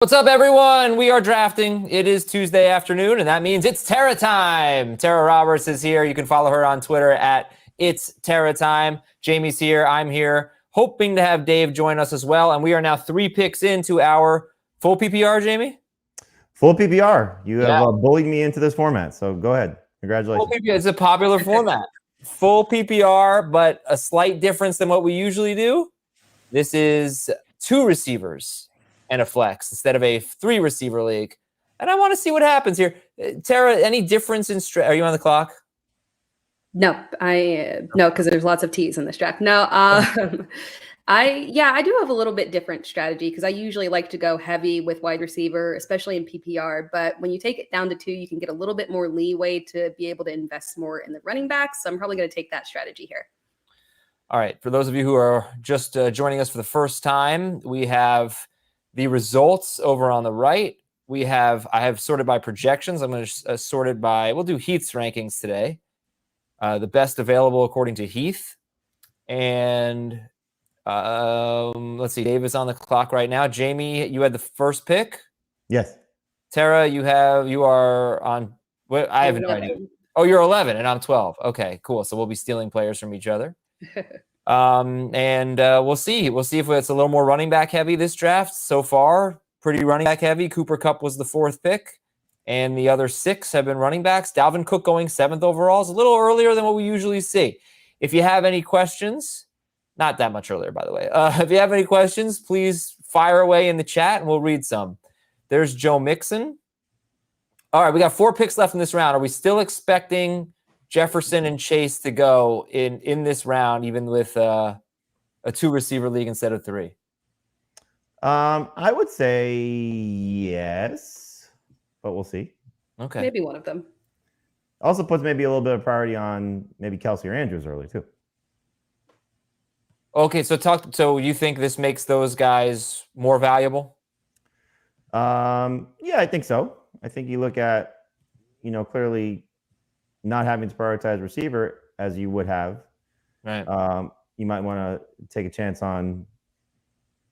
What's up, everyone? We are drafting. It is Tuesday afternoon, and that means it's Tara time. Tara Roberts is here. You can follow her on Twitter at It's Tara Time. Jamie's here. I'm here. Hoping to have Dave join us as well. And we are now 3 picks into our full PPR, Jamie? Full PPR. You have bullied me into this format, so go ahead. Congratulations. Full PPR is a popular format. Full PPR, but a slight difference than what we usually do. This is 2 receivers and a flex instead of a 3 receiver league. And I want to see what happens here. Tara, any difference in are you on the clock? No, because there's lots of T's in this draft. No, I do have a little bit different strategy because I usually like to go heavy with wide receiver, especially in PPR. But when you take it down to 2, you can get a little bit more leeway to be able to invest more in the running backs. So I'm probably going to take that strategy here. All right. For those of you who are just joining us for the first time, we have the results over on the right. I have sorted by projections. I'm going to sort it by, we'll do Heath's rankings today. The best available according to Heath. And let's see, Dave is on the clock right now. Jamie, you had the first pick? Yes. Tara, you are on, I have no idea. Oh, you're 11 and I'm 12. Okay, cool. So we'll be stealing players from each other. We'll see. We'll see if it's a little more running back heavy this draft. So far, pretty running back heavy. Cooper Kupp was the 4th pick, and the other 6 have been running backs. Dalvin Cook going 7th overall is a little earlier than what we usually see. If you have any questions, not that much earlier, by the way. If you have any questions, please fire away in the chat, and we'll read some. There's Joe Mixon. All right, we got 4 picks left in this round. Are we still expecting Jefferson and Chase to go in this round, even with a 2 receiver league instead of 3? I would say yes, but we'll see. Okay. Maybe one of them. Also puts maybe a little bit of priority on maybe Kelsey or Andrews early too. Okay, so you think this makes those guys more valuable? Yeah, I think so. I think you look at, clearly not having to prioritize receiver as you would have. Right. You might want to take a chance on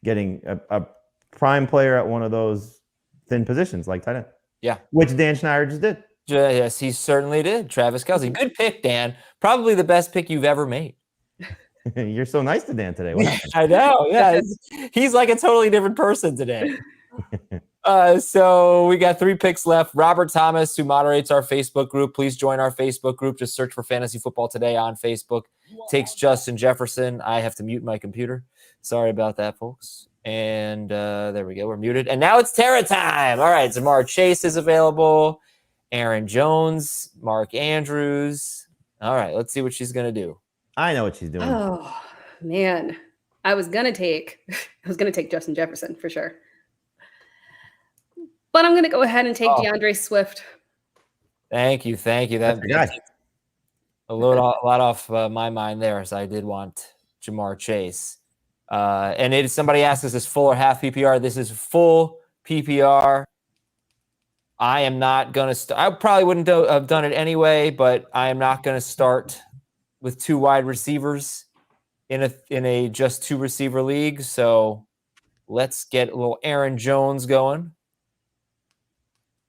getting a prime player at one of those thin positions like tight end. Yeah. Which Dan Schneider just did. Yes, he certainly did. Travis Kelce. Good pick, Dan. Probably the best pick you've ever made. You're so nice to Dan today. I know. Yeah. He's like a totally different person today. So we got 3 picks left. Robert Thomas, who moderates our Facebook group. Please join our Facebook group. Just search for Fantasy Football Today on Facebook. Takes Justin Jefferson. I have to mute my computer. Sorry about that, folks. And there we go. We're muted. And now it's Tara time. All right. Jamar Chase is available. Aaron Jones, Mark Andrews. All right. Let's see what she's going to do. I know what she's doing. Oh, man. I was going to take Justin Jefferson for sure. But I'm going to go ahead and take DeAndre Swift. Thank you. That's a lot off my mind there, as I did want Jamar Chase. And somebody asked, is this full or half PPR? This is full PPR. I am not going to I probably wouldn't have done it anyway, but I am not going to start with 2 wide receivers in a just 2 receiver league. So let's get a little Aaron Jones going.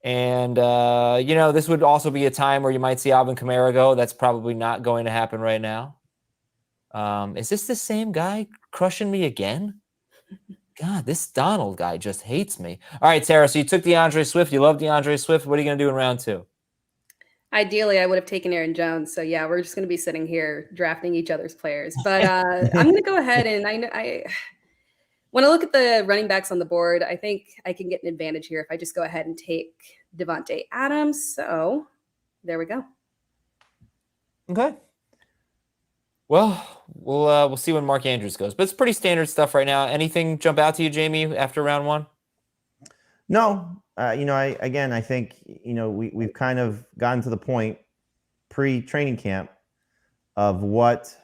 And, this would also be a time where you might see Alvin Kamara go. That's probably not going to happen right now. Is this the same guy crushing me again? God, this Donald guy just hates me. All right, Tara, so you took DeAndre Swift. You love DeAndre Swift. What are you going to do in round 2? Ideally, I would have taken Aaron Jones. So, yeah, we're just going to be sitting here drafting each other's players. But I'm going to go ahead and when I look at the running backs on the board, I think I can get an advantage here if I just go ahead and take Devontae Adams. So there we go. Okay. Well, we'll see when Mark Andrews goes, but it's pretty standard stuff right now. Anything jump out to you, Jamie, after round 1? No. I think, we've kind of gotten to the point pre-training camp of what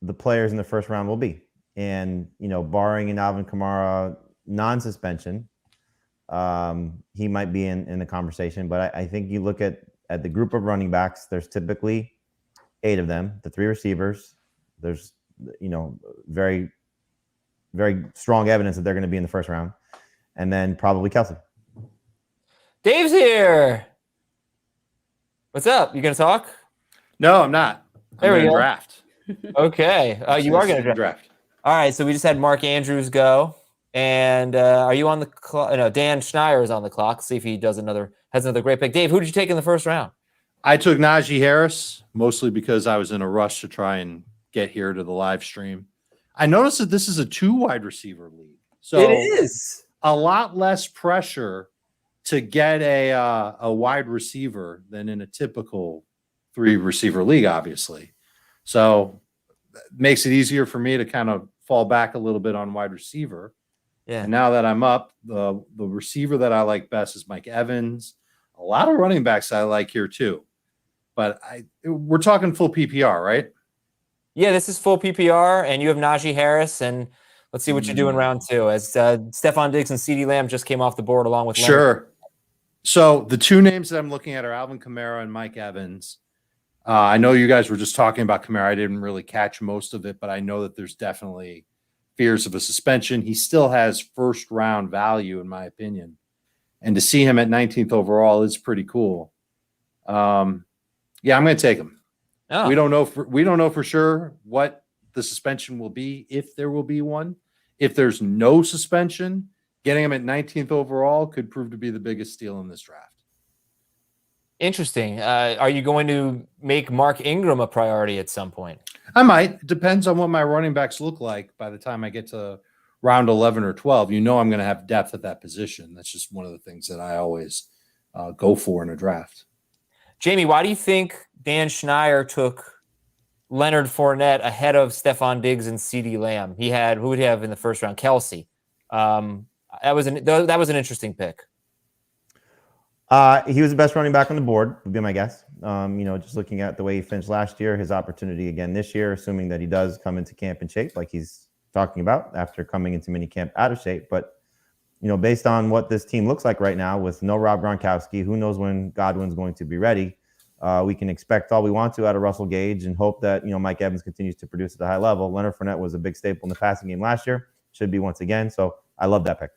the players in the first round will be. And, barring an Alvin Kamara non-suspension, he might be in the conversation. But I think you look at the group of running backs, there's typically 8 of them, the 3 receivers. There's, very, very strong evidence that they're going to be in the first round. and then probably Kelsey. Dave's here. What's up? You gonna talk? No, I'm not. There we go. Draft. Okay. You are gonna draft. All right. So we just had Mark Andrews go, and are you on the clock? No, Dan Schneier is on the clock. See if he has another great pick. Dave, who did you take in the first round? I took Najee Harris, mostly because I was in a rush to try and get here to the live stream. I noticed that this is a 2 wide receiver league, so it is a lot less pressure to get a wide receiver than in a typical 3 receiver league, obviously. So it makes it easier for me to kind of fall back a little bit on wide receiver. Yeah. And now that I'm up, the receiver that I like best is Mike Evans. A lot of running backs I like here too. But we're talking full PPR, right? Yeah, this is full PPR, and you have Najee Harris, and let's see what you do in round 2. As Stephon Diggs and CeeDee Lamb just came off the board along with Sure. Leonard. So the 2 names that I'm looking at are Alvin Kamara and Mike Evans. I know you guys were just talking about Kamara. I didn't really catch most of it, but I know that there's definitely fears of a suspension. He still has first-round value, in my opinion. And to see him at 19th overall is pretty cool. Yeah, I'm going to take him. Oh. We don't know for sure what the suspension will be, if there will be one. If there's no suspension, getting him at 19th overall could prove to be the biggest steal in this draft. Interesting. Are you going to make Mark Ingram a priority at some point? I might. It depends on what my running backs look like by the time I get to round 11 or 12. You know I'm going to have depth at that position. That's just one of the things that I always go for in a draft. Jamie, why do you think Dan Schneier took Leonard Fournette ahead of Stephon Diggs and CeeDee Lamb? Who would he have in the first round? Kelsey. That was an interesting pick. He was the best running back on the board, would be my guess. Just looking at the way he finished last year, his opportunity again this year, assuming that he does come into camp in shape, like he's talking about after coming into mini camp out of shape. But, based on what this team looks like right now with no Rob Gronkowski, who knows when Godwin's going to be ready. We can expect all we want to out of Russell Gage and hope that, Mike Evans continues to produce at a high level. Leonard Fournette was a big staple in the passing game last year, should be once again. So I love that pick.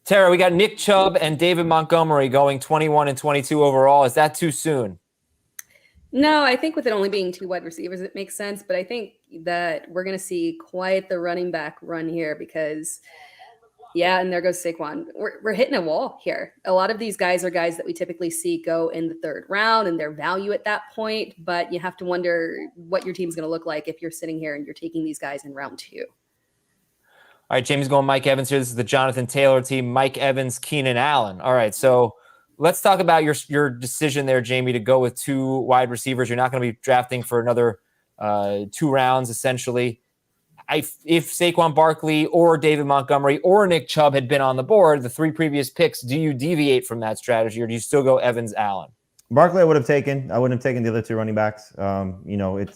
Tara, we got Nick Chubb and David Montgomery going 21 and 22 overall. Is that too soon? No, I think with it only being 2 wide receivers, it makes sense. But I think that we're going to see quite the running back run here because, and there goes Saquon. We're hitting a wall here. A lot of these guys are guys that we typically see go in the 3rd round and their value at that point. But you have to wonder what your team's going to look like if you're sitting here and you're taking these guys in round 2. All right, Jamie's going Mike Evans here. This is the Jonathan Taylor team. Mike Evans, Keenan Allen. All right, so let's talk about your decision there, Jamie, to go with 2 wide receivers. You're not going to be drafting for another 2 rounds, essentially. If Saquon Barkley or David Montgomery or Nick Chubb had been on the board, the 3 previous picks, do you deviate from that strategy, or do you still go Evans, Allen? Barkley I would have taken. I wouldn't have taken the other 2 running backs.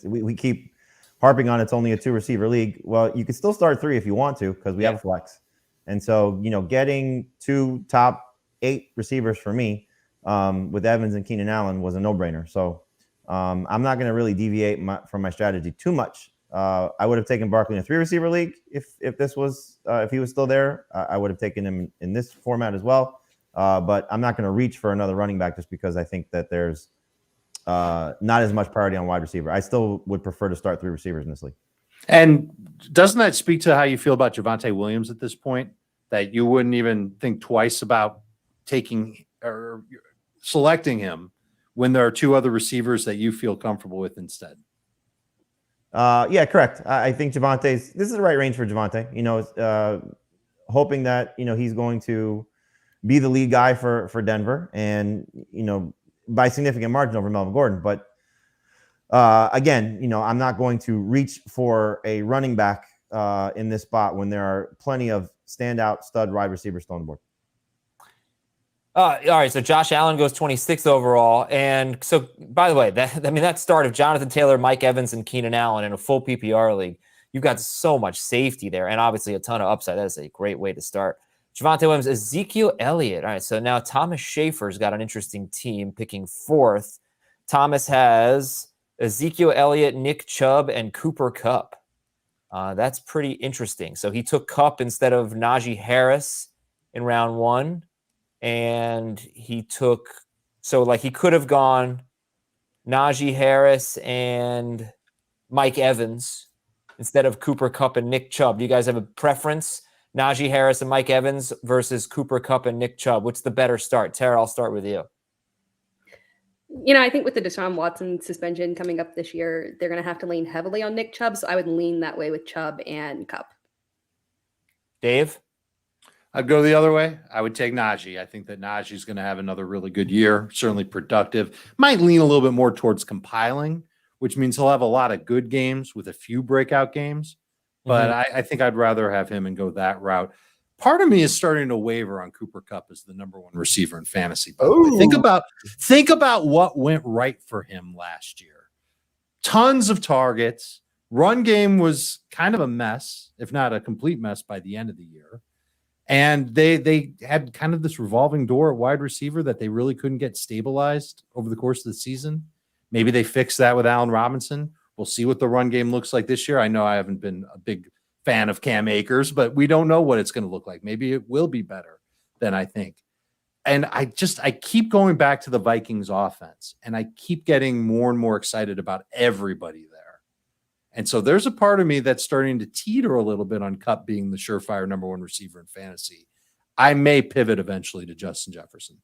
We keep harping on it's only a 2 receiver league. Well, you can still start 3 if you want to because we have a flex. And so, getting 2 top 8 receivers for me with Evans and Keenan Allen was a no-brainer. So I'm not going to really deviate from my strategy too much. I would have taken Barkley in a 3 receiver league if he was still there. I would have taken him in this format as well. But I'm not going to reach for another running back just because I think that there's not as much priority on wide receiver. I still would prefer to start 3 receivers in this league. And doesn't that speak to how you feel about Javonte Williams at this point? That you wouldn't even think twice about taking or selecting him when there are 2 other receivers that you feel comfortable with instead? Yeah, correct. I think this is the right range for Javonte. Hoping that he's going to be the lead guy for Denver, and by significant margin over Melvin Gordon. But again, I'm not going to reach for a running back in this spot when there are plenty of standout stud wide receivers still on the board. All right, so Josh Allen goes 26th overall. And so, by the way, that start of Jonathan Taylor, Mike Evans, and Keenan Allen in a full PPR league, you've got so much safety there and obviously a ton of upside. That is a great way to start. Javonte Williams, Ezekiel Elliott. All right, so now Thomas Schaefer's got an interesting team picking 4th. Thomas has Ezekiel Elliott, Nick Chubb, and Cooper Kupp. That's pretty interesting. So he took Kupp instead of Najee Harris in round 1, and he took he could have gone Najee Harris and Mike Evans instead of Cooper Kupp and Nick Chubb. Do you guys have a preference? Najee Harris and Mike Evans versus Cooper Kupp and Nick Chubb. What's the better start? Tara, I'll start with you. I think with the Deshaun Watson suspension coming up this year, they're going to have to lean heavily on Nick Chubb. So I would lean that way with Chubb and Kupp. Dave? I'd go the other way. I would take Najee. I think that Najee's going to have another really good year, certainly productive. Might lean a little bit more towards compiling, which means he'll have a lot of good games with a few breakout games. But I think I'd rather have him and go that route. Part of me is starting to waver on Cooper Kupp as the number 1 receiver in fantasy. Think about what went right for him last year. Tons of targets. Run game was kind of a mess, if not a complete mess by the end of the year. And they had kind of this revolving door at wide receiver that they really couldn't get stabilized over the course of the season. Maybe they fixed that with Allen Robinson. We'll see what the run game looks like this year. I know I haven't been a big fan of Cam Akers, but we don't know what it's going to look like. Maybe it will be better than I think. And I keep going back to the Vikings offense, and I keep getting more and more excited about everybody there. And so there's a part of me that's starting to teeter a little bit on Kupp being the surefire number 1 receiver in fantasy. I may pivot eventually to Justin Jefferson.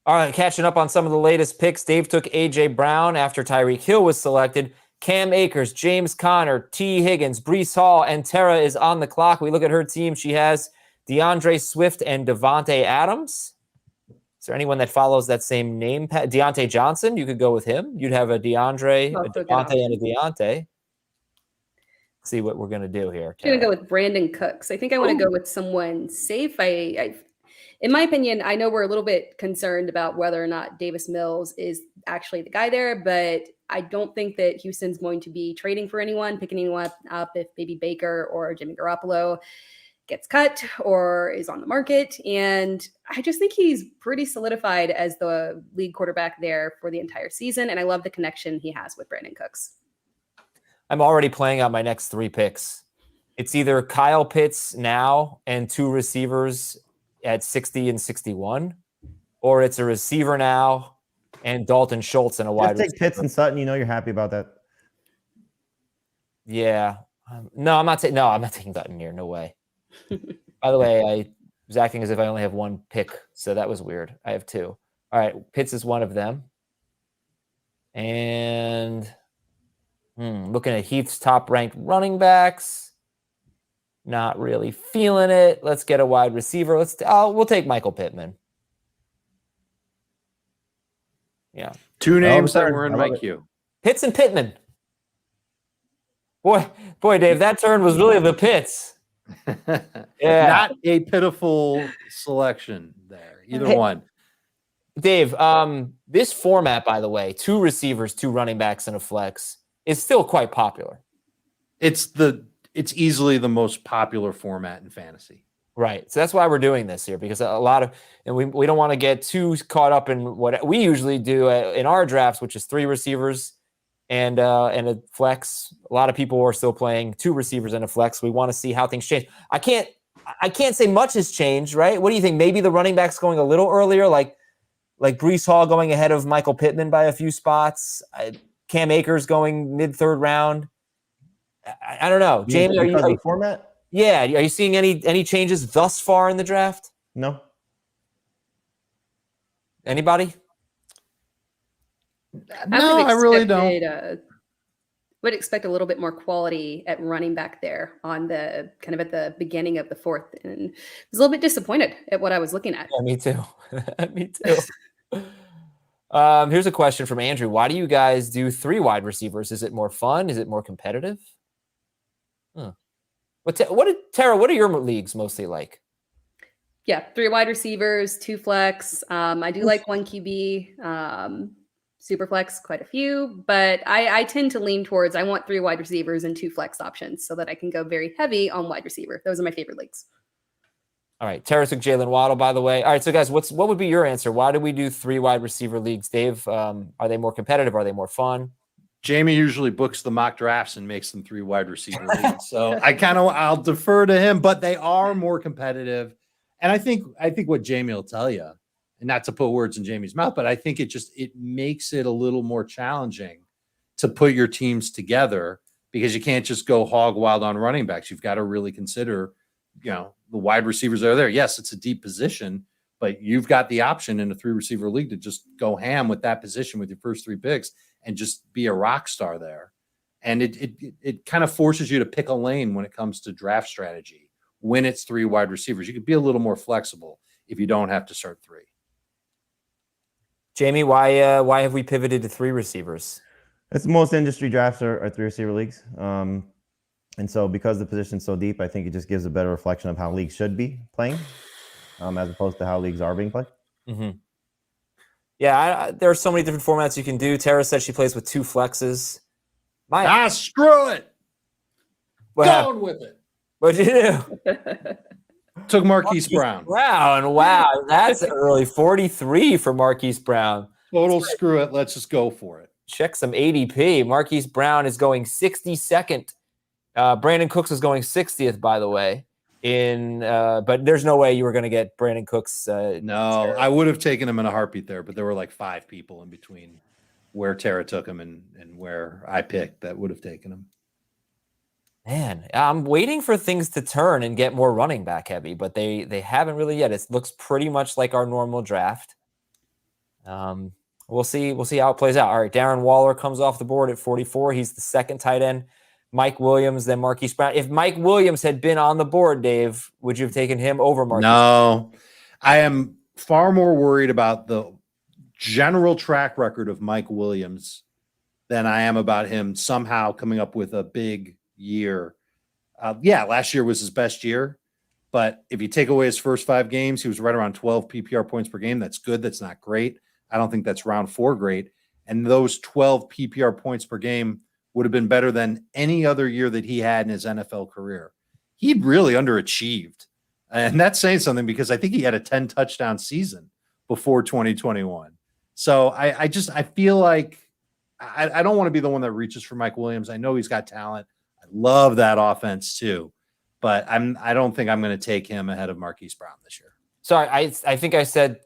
All right, catching up on some of the latest picks. Dave took A.J. Brown after Tyreek Hill was selected. Cam Akers, James Conner, T. Higgins, Breece Hall, and Tara is on the clock. We look at her team. She has DeAndre Swift and Devontae Adams. Is there anyone that follows that same name? Deontay Johnson, you could go with him. You'd have a DeAndre, a Devontae, and a Deontay. See what we're going to do here. I'm going to go with Brandon Cooks. I think I want to go with someone safe. In my opinion, I know we're a little bit concerned about whether or not Davis Mills is actually the guy there, but I don't think that Houston's going to be trading for anyone, picking anyone up if maybe Baker or Jimmy Garoppolo gets cut or is on the market. And I just think he's pretty solidified as the lead quarterback there for the entire season. And I love the connection he has with Brandon Cooks. I'm already playing out my next 3 picks. It's either Kyle Pitts now and 2 receivers at 60 and 61, or it's a receiver now and Dalton Schultz and a wide receiver. Just take Pitts and Sutton. You're happy about that. Yeah. No, I'm not taking Dutton here. No way. By the way, I was acting as if I only have 1 pick, so that was weird. I have 2. All right, Pitts is one of them. And looking at Heath's top-ranked running backs, not really feeling it. Let's get a wide receiver. We'll take Michael Pittman. Yeah. 2 names that were in my queue. Pitts and Pittman. Boy, Dave, that turn was really the Pitts. Yeah. Not a pitiful selection there. Either one. Dave, this format, by the way, 2 receivers, 2 running backs, and a flex is still quite popular. It's easily the most popular format in fantasy. Right. So that's why we're doing this here, because we don't want to get too caught up in what we usually do in our drafts, which is 3 receivers and a flex. A lot of people are still playing 2 receivers and a flex. We want to see how things change. I can't say much has changed, right? What do you think? Maybe the running back's going a little earlier, like Breece Hall going ahead of Michael Pittman by a few spots. Cam Akers going mid-3rd round. I don't know. Jamie, are you format? Yeah. Are you seeing any changes thus far in the draft? No. Anybody? No, I really don't. Would expect a little bit more quality at running back there on the kind of at the beginning of the 4th, and I was a little bit disappointed at what I was looking at. Yeah, me too. Me too. Here's a question from Andrew. Why do you guys do 3 wide receivers? Is it more fun? Is it more competitive? Tara, what are your leagues mostly like? Yeah, 3 wide receivers, 2 flex. I do like 1 QB, super flex, quite a few, but I tend to lean towards I want 3 wide receivers and 2 flex options so that I can go very heavy on wide receiver. Those are my favorite leagues. All right, Tara took Jalen Waddle, by the way. All right, so guys, what would be your answer? Why do we do 3 wide receiver leagues? Dave, are they more competitive? Are they more fun? Jamie usually books the mock drafts and makes them 3 wide receiver leagues. So I'll defer to him, but they are more competitive. And I think what Jamie will tell you, and not to put words in Jamie's mouth, but I think it makes it a little more challenging to put your teams together because you can't just go hog wild on running backs. You've got to really consider, the wide receivers that are there. Yes, it's a deep position, but you've got the option in a 3-receiver league to just go ham with that position with your first 3 picks and just be a rock star there. And it kind of forces you to pick a lane when it comes to draft strategy. When it's 3 wide receivers, you can be a little more flexible if you don't have to start 3. Jamie, why have we pivoted to 3 receivers? It's most industry drafts are 3-receiver leagues. And so because the position's so deep, I think it just gives a better reflection of how leagues should be playing as opposed to how leagues are being played. Mm-hmm. Yeah, there are so many different formats you can do. Tara said she plays with 2 flexes. Screw it. Going with it. What'd you do? Took Marquise Brown. Wow, that's early. 43 for Marquise Brown. Total screw it. Let's just go for it. Check some ADP. Marquise Brown is going 62nd. Brandon Cooks is going 60th, by the way. But there's no way you were going to get Brandon Cooks. No, I would have taken him in a heartbeat there, but there were like 5 people in between where Tara took him and where I picked that would have taken him. Man, I'm waiting for things to turn and get more running back heavy, but they haven't really yet. It looks pretty much like our normal draft. We'll see how it plays out. All right, Darren Waller comes off the board at 44. He's the 2nd tight end. Mike Williams, then Marquise Brown. If Mike Williams had been on the board, Dave, would you have taken him over Marquise? No, I am far more worried about the general track record of Mike Williams than I am about him somehow coming up with a big year. Last year was his best year, but if you take away his first 5 games, he was right around 12 PPR points per game. That's good. That's not great. I don't think that's round 4 great. And those 12 PPR points per game would have been better than any other year that he had in his NFL career. He'd really underachieved. And that's saying something because I think he had a 10 touchdown season before 2021. So I feel like I don't want to be the one that reaches for Mike Williams. I know he's got talent. I love that offense too, but I don't think I'm going to take him ahead of Marquise Brown this year. Sorry, I think I said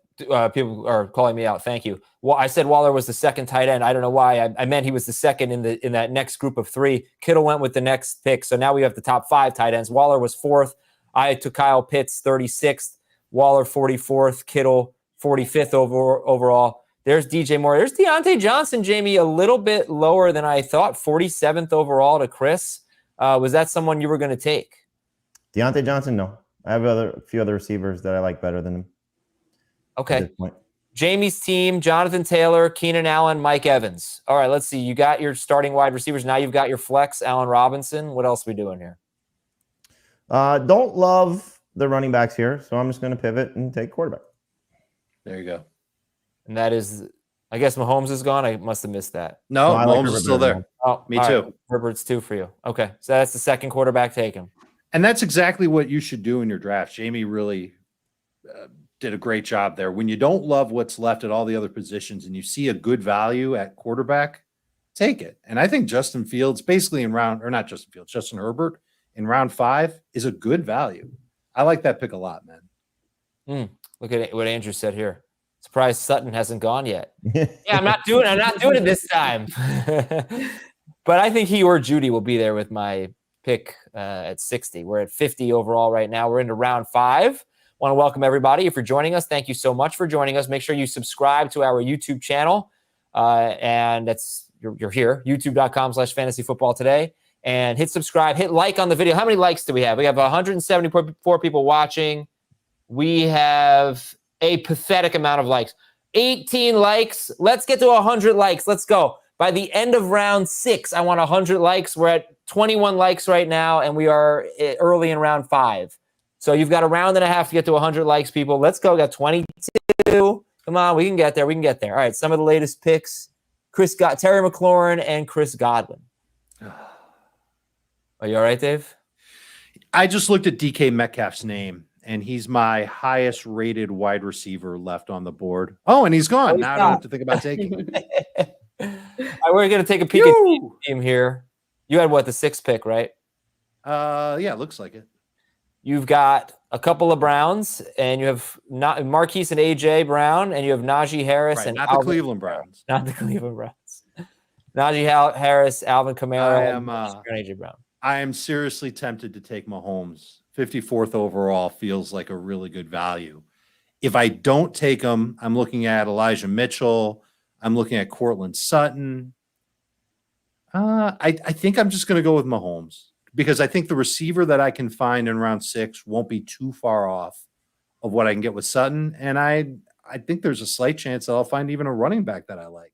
people are calling me out. Thank you. Well, I said Waller was the 2nd tight end. I don't know why. I meant he was the 2nd in that next group of 3. Kittle went with the next pick, so now we have the top 5 tight ends. Waller was 4th. I took Kyle Pitts 36th. Waller 44th. Kittle 45th overall. There's DJ Moore. There's Deontay Johnson, Jamie, a little bit lower than I thought. 47th overall to Chris. Was that someone you were going to take? Deontay Johnson, no. I have a few other receivers that I like better than him. Okay. Jamie's team, Jonathan Taylor, Keenan Allen, Mike Evans. All right, let's see. You got your starting wide receivers. Now you've got your flex, Allen Robinson. What else are we doing here? Don't love the running backs here, so I'm just going to pivot and take quarterback. There you go. And that is, I guess Mahomes is gone. I must have missed that. No, Mahomes is still there. Oh, me too. Right. Herbert's 2 for you. Okay, so that's the 2nd quarterback taken. And that's exactly what you should do in your draft. Jamie really did a great job there. When you don't love what's left at all the other positions and you see a good value at quarterback, take it. And I think Justin Fields, basically Justin Herbert in round 5 is a good value. I like that pick a lot, man. Look at what Andrew said here. Surprised Sutton hasn't gone yet. Yeah, I'm not doing it this time. But I think he or Judy will be there with my pick at 60. We're at 50 overall right now. We're into round 5. Want to welcome everybody. If you're joining us, thank you so much for joining us. Make sure you subscribe to our YouTube channel. And you're here, youtube.com/fantasyfootballtoday. And hit subscribe, hit like on the video. How many likes do we have? We have 174 people watching. We have a pathetic amount of likes. 18 likes. Let's get to 100 likes. Let's go. By the end of round 6, I want 100 likes. We're at 21 likes right now, and we are early in round 5. So you've got a round and a half to get to 100 likes, people. Let's go. We got 22. Come on, we can get there. All right, some of the latest picks. Terry McLaurin and Chris Godwin. Are you all right, Dave? I just looked at DK Metcalf's name, and he's my highest rated wide receiver left on the board. Oh, and he's gone. Now I don't have to think about taking him. All right, we're going to take a peek at the team here. You had the 6th pick, right? Yeah, it looks like it. You've got a couple of Browns, and you have not Marquise and AJ Brown, and you have Najee Harris Right, and not Alvin the Cleveland Kamara. Browns. Not the Cleveland Browns. Harris, Alvin Kamara, and AJ Brown. I am seriously tempted to take Mahomes. 54th overall feels like a really good value. If I don't take him, I'm looking at Elijah Mitchell. I'm looking at Cortland Sutton. I think I'm just going to go with Mahomes because I think the receiver that I can find in round 6 won't be too far off of what I can get with Sutton. And I think there's a slight chance that I'll find even a running back that I like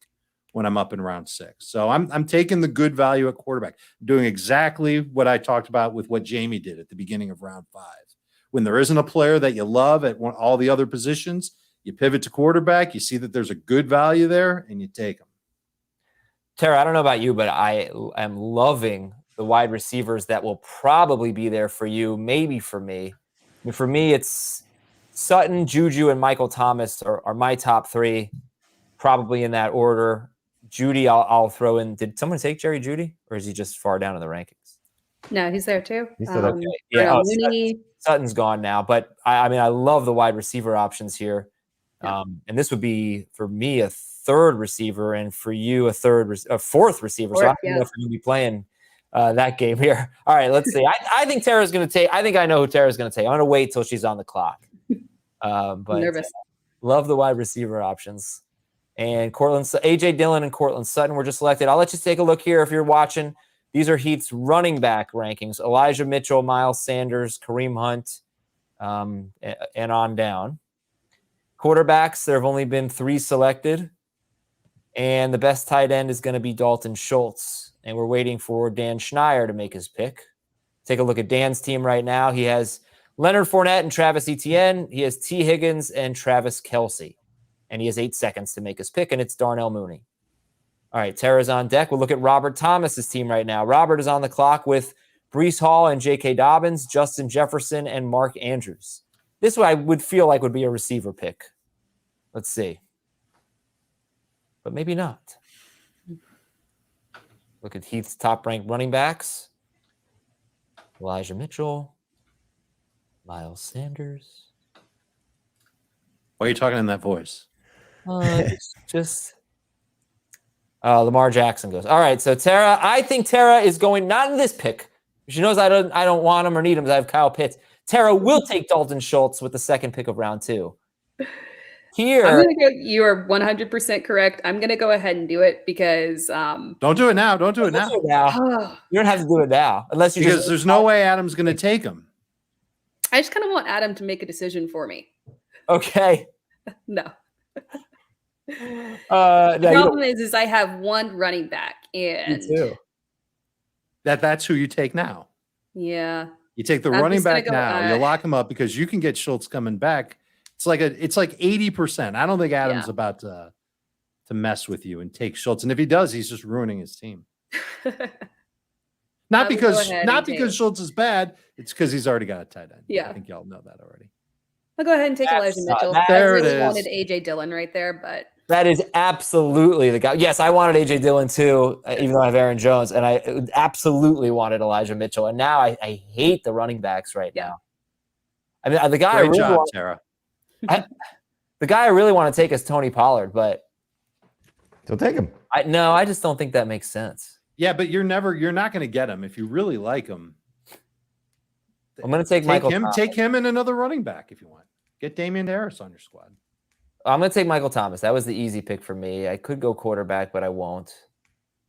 when I'm up in round 6. So I'm taking the good value at quarterback, doing exactly what I talked about with what Jamie did at the beginning of round 5. When there isn't a player that you love at all the other positions, you pivot to quarterback, you see that there's a good value there, and you take them. Tara, I don't know about you, but I am loving the wide receivers that will probably be there for you, maybe for me. I mean, for me, it's Sutton, Juju, and Michael Thomas are my top 3, probably in that order. Judy, I'll throw in. Did someone take Jerry Judy, or is he just far down in the rankings? No, he's there too. He's still there. Yeah, Sutton's gone now, but I mean, I love the wide receiver options here. Yeah. And this would be for me a 3rd receiver, and for you a 4th receiver. So I don't know if we're going to be playing that game here. All right, let's see. I think Tara's going to take. I think I know who Tara's going to take. I'm going to wait till she's on the clock. But Nervous. Love the wide receiver options. And AJ Dillon and Cortland Sutton were just selected. I'll let you take a look here if you're watching. These are Heath's running back rankings: Elijah Mitchell, Miles Sanders, Kareem Hunt, and on down. Quarterbacks, there have only been 3 selected. And the best tight end is going to be Dalton Schultz. And we're waiting for Dan Schneier to make his pick. Take a look at Dan's team right now. He has Leonard Fournette and Travis Etienne. He has T. Higgins and Travis Kelce. And he has 8 seconds to make his pick, and it's Darnell Mooney. All right, Tara's on deck. We'll look at Robert Thomas's team right now. Robert is on the clock with Breece Hall and J.K. Dobbins, Justin Jefferson, and Mark Andrews. This one I would feel like would be a receiver pick. Let's see. But maybe not. Look at Heath's top-ranked running backs. Elijah Mitchell, Miles Sanders. Why are you talking in that voice? Lamar Jackson goes. All right, so Tara, I think Tara is going not in this pick. She knows I don't want him or need him. I have Kyle Pitts. Tara will take Dalton Schultz with the 2nd pick of round 2. Here, I'm gonna go. You are 100% correct. I'm gonna go ahead and do it because Don't do it now. Don't do it now. You don't have to do it now unless you because there's no way Adam's going to take him. I just kind of want Adam to make a decision for me. Okay. No. The problem is I have 1 running back, and me too. That's who you take now. Yeah. You take the running back now. You lock him up because you can get Schultz coming back. It's like 80%. I don't think Adam's about to mess with you and take Schultz. And if he does, he's just ruining his team. Not because Schultz is bad. It's because he's already got a tight end. Yeah. I think y'all know that already. I'll go ahead and take Elijah Mitchell. I really wanted AJ Dillon right there, but that is absolutely the guy. Yes, I wanted AJ Dillon too, even though I have Aaron Jones, and I absolutely wanted Elijah Mitchell. And now I hate the running backs right now. I mean, the guy Tara. The guy I really want to take is Tony Pollard, but don't take him. I just don't think that makes sense. Yeah, but you're not going to get him if you really like him. I'm going to take Michael Thomas. Take him and another running back if you want. Get Damian Harris on your squad. I'm going to take Michael Thomas. That was the easy pick for me. I could go quarterback, but I won't.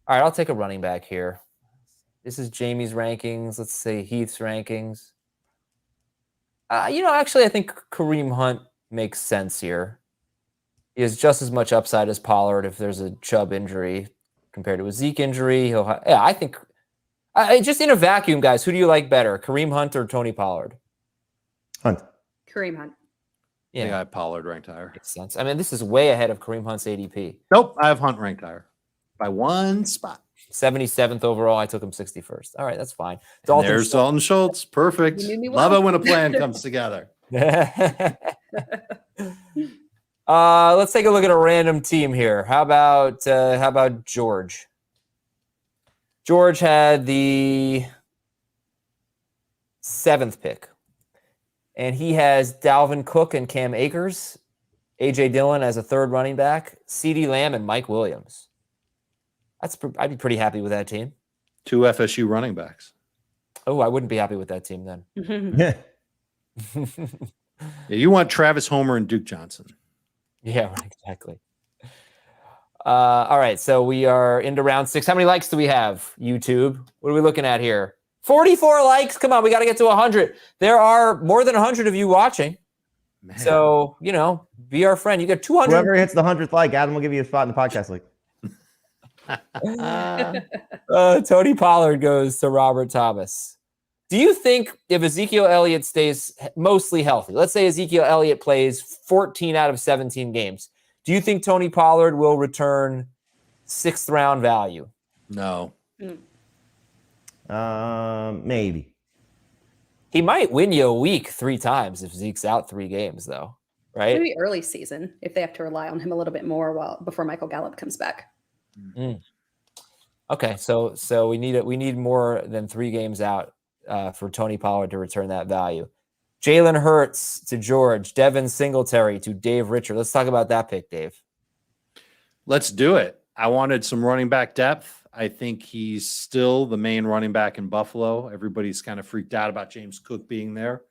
All right, I'll take a running back here. This is Jamie's rankings. Let's say Heath's rankings. Actually, I think Kareem Hunt makes sense here. He has just as much upside as Pollard if there's a Chubb injury compared to a Zeke injury. I think just in a vacuum, guys, who do you like better, Kareem Hunt or Tony Pollard? Hunt. Kareem Hunt. Yeah, I think I have Pollard ranked higher. Makes sense. I mean, this is way ahead of Kareem Hunt's ADP. Nope, I have Hunt ranked higher by 1 spot. 77th overall. I took him 61st. All right, that's fine. There's Dalton Schultz. Perfect. Love it when a plan comes together. Let's take a look at a random team here. How about George? George had the 7th pick. And he has Dalvin Cook and Cam Akers, A.J. Dillon as a third running back, CeeDee Lamb and Mike Williams. I'd be pretty happy with that team. 2 FSU running backs. Oh, I wouldn't be happy with that team then. Yeah. Yeah, you want Travis Homer and Duke Johnson. Yeah, exactly. All right, so we are into round 6. How many likes do we have, YouTube? What are we looking at here? 44 likes. Come on, we got to get to 100. There are more than 100 of you watching. Man. So, be our friend. You got 200. Whoever hits the 100th like, Adam will give you a spot in the podcast league. Tony Pollard goes to Robert Thomas. Do you think if Ezekiel Elliott stays mostly healthy, let's say Ezekiel Elliott plays 14 out of 17 games, do you think Tony Pollard will return 6th round value? No. Maybe. He might win you a week 3 times if Zeke's out 3 games, though, right? Maybe early season if they have to rely on him a little bit more before Michael Gallup comes back. Okay, so we need more than 3 games out for Tony Pollard to return that value. Jalen Hurts to George, Devin Singletary to Dave Richard. Let's talk about that pick, Dave. Let's do it. I wanted some running back depth. I think he's still the main running back in Buffalo. Everybody's kind of freaked out about James Cook being there.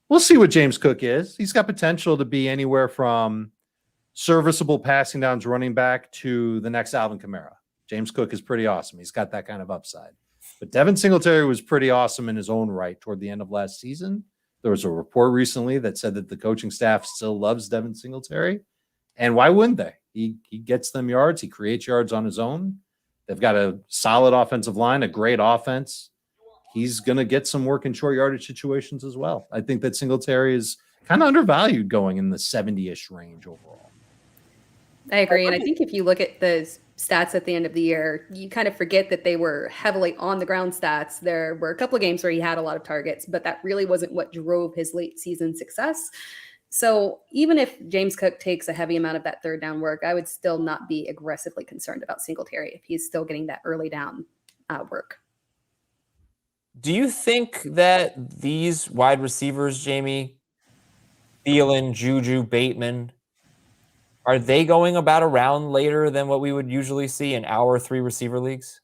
We'll see what James Cook is. He's got potential to be anywhere from serviceable passing downs running back to the next Alvin Kamara. James Cook is pretty awesome. He's got that kind of upside. But Devin Singletary was pretty awesome in his own right toward the end of last season. There was a report recently that said that the coaching staff still loves Devin Singletary. And why wouldn't they? He gets them yards. He creates yards on his own. They've got a solid offensive line, a great offense. He's going to get some work in short yardage situations as well. I think that Singletary is kind of undervalued going in the 70-ish range overall. I agree. And I think if you look at the stats at the end of the year, you kind of forget that they were heavily on the ground stats. There were a couple of games where he had a lot of targets, but that really wasn't what drove his late season success. So even if James Cook takes a heavy amount of that third down work, I would still not be aggressively concerned about Singletary if he's still getting that early down work. Do you think that these wide receivers, Jamie, Thielen, Juju, Bateman, are they going about a round later than what we would usually see in our 3 receiver leagues?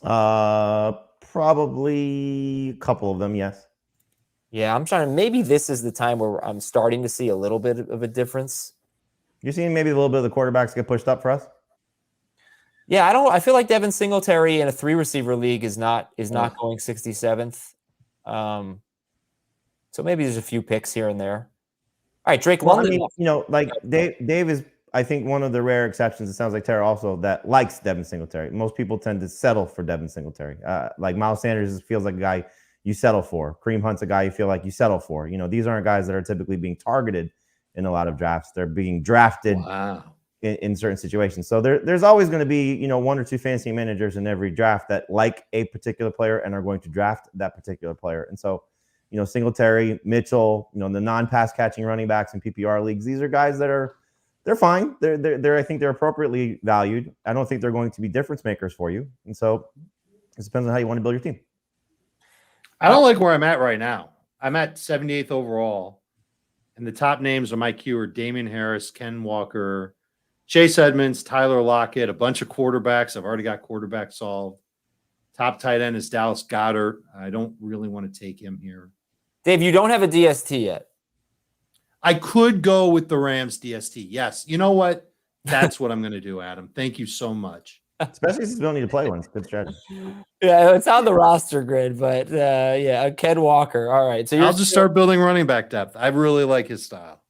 Probably a couple of them, yes. Yeah, I'm trying to. Maybe this is the time where I'm starting to see a little bit of a difference. You're seeing maybe a little bit of the quarterbacks get pushed up for us? Yeah, I feel like Devin Singletary in a 3 receiver league is not going 67th. So maybe there's a few picks here and there. All right, Drake London. I mean, like Dave is, I think, one of the rare exceptions. It sounds like Tara also that likes Devin Singletary. Most people tend to settle for Devin Singletary. Like Miles Sanders feels like a guy you settle for. Kareem Hunt's a guy you feel like you settle for. These aren't guys that are typically being targeted in a lot of drafts. They're being drafted in certain situations. So there's always going to be, 1 or 2 fantasy managers in every draft that like a particular player and are going to draft that particular player. And so, Singletary, Mitchell, the non-pass catching running backs in PPR leagues, these are guys that they're fine. They're I think they're appropriately valued. I don't think they're going to be difference makers for you. And so it depends on how you want to build your team. I don't like where I'm at right now. I'm at 78th overall. And the top names on my queue are Damian Harris, Ken Walker, Chase Edmonds, Tyler Lockett, a bunch of quarterbacks. I've already got quarterback solved. Top tight end is Dallas Goedert. I don't really want to take him here. Dave, you don't have a DST yet. I could go with the Rams DST. Yes. You know what? That's what I'm going to do, Adam. Thank you so much. Especially since we don't need to play one. It's a good strategy. Yeah, it's on the roster grid, but Ken Walker. All right. So I'll just start building running back depth. I really like his style.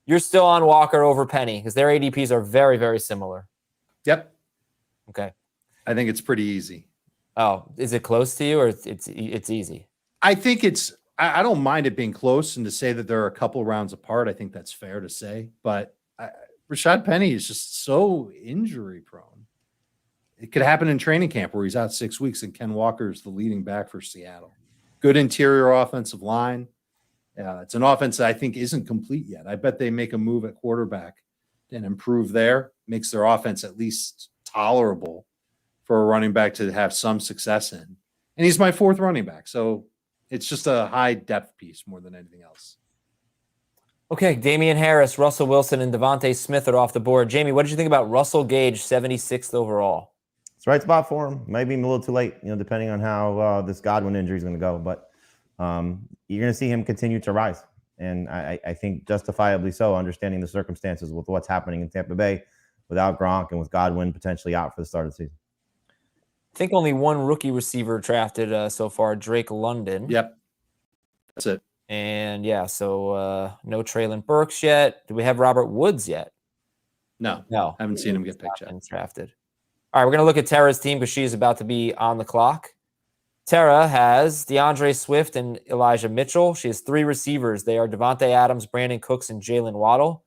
You're still on Walker over Penny because their ADPs are very, very similar. Yep. Okay. I think it's pretty easy. Oh, is it close to you or it's easy? I think I don't mind it being close, and to say that they're a couple rounds apart, I think that's fair to say. But Rashad Penny is just so injury prone. It could happen in training camp where he's out 6 weeks and Ken Walker is the leading back for Seattle. Good interior offensive line. It's an offense that I think isn't complete yet. I bet they make a move at quarterback and improve there, makes their offense at least tolerable for a running back to have some success in. And he's my 4th running back. So It's just a high depth piece more than anything else. Okay, Damian Harris, Russell Wilson, and Devontae Smith are off the board. Jamie, what did you think about Russell Gage, 76th overall? It's the right spot for him. Maybe a little too late, depending on how this Godwin injury is going to go. But you're going to see him continue to rise. And I think justifiably so, understanding the circumstances with what's happening in Tampa Bay without Gronk and with Godwin potentially out for the start of the season. I think only one rookie receiver drafted so far, Drake London. Yep. That's it. And yeah, so no Traylon Burks yet. Do we have Robert Woods yet? No. I haven't seen him get picked yet. Drafted. All right, we're going to look at Tara's team because she's about to be on the clock. Tara has DeAndre Swift and Elijah Mitchell. She has 3 receivers. They are Devontae Adams, Brandon Cooks, and Jalen Waddle.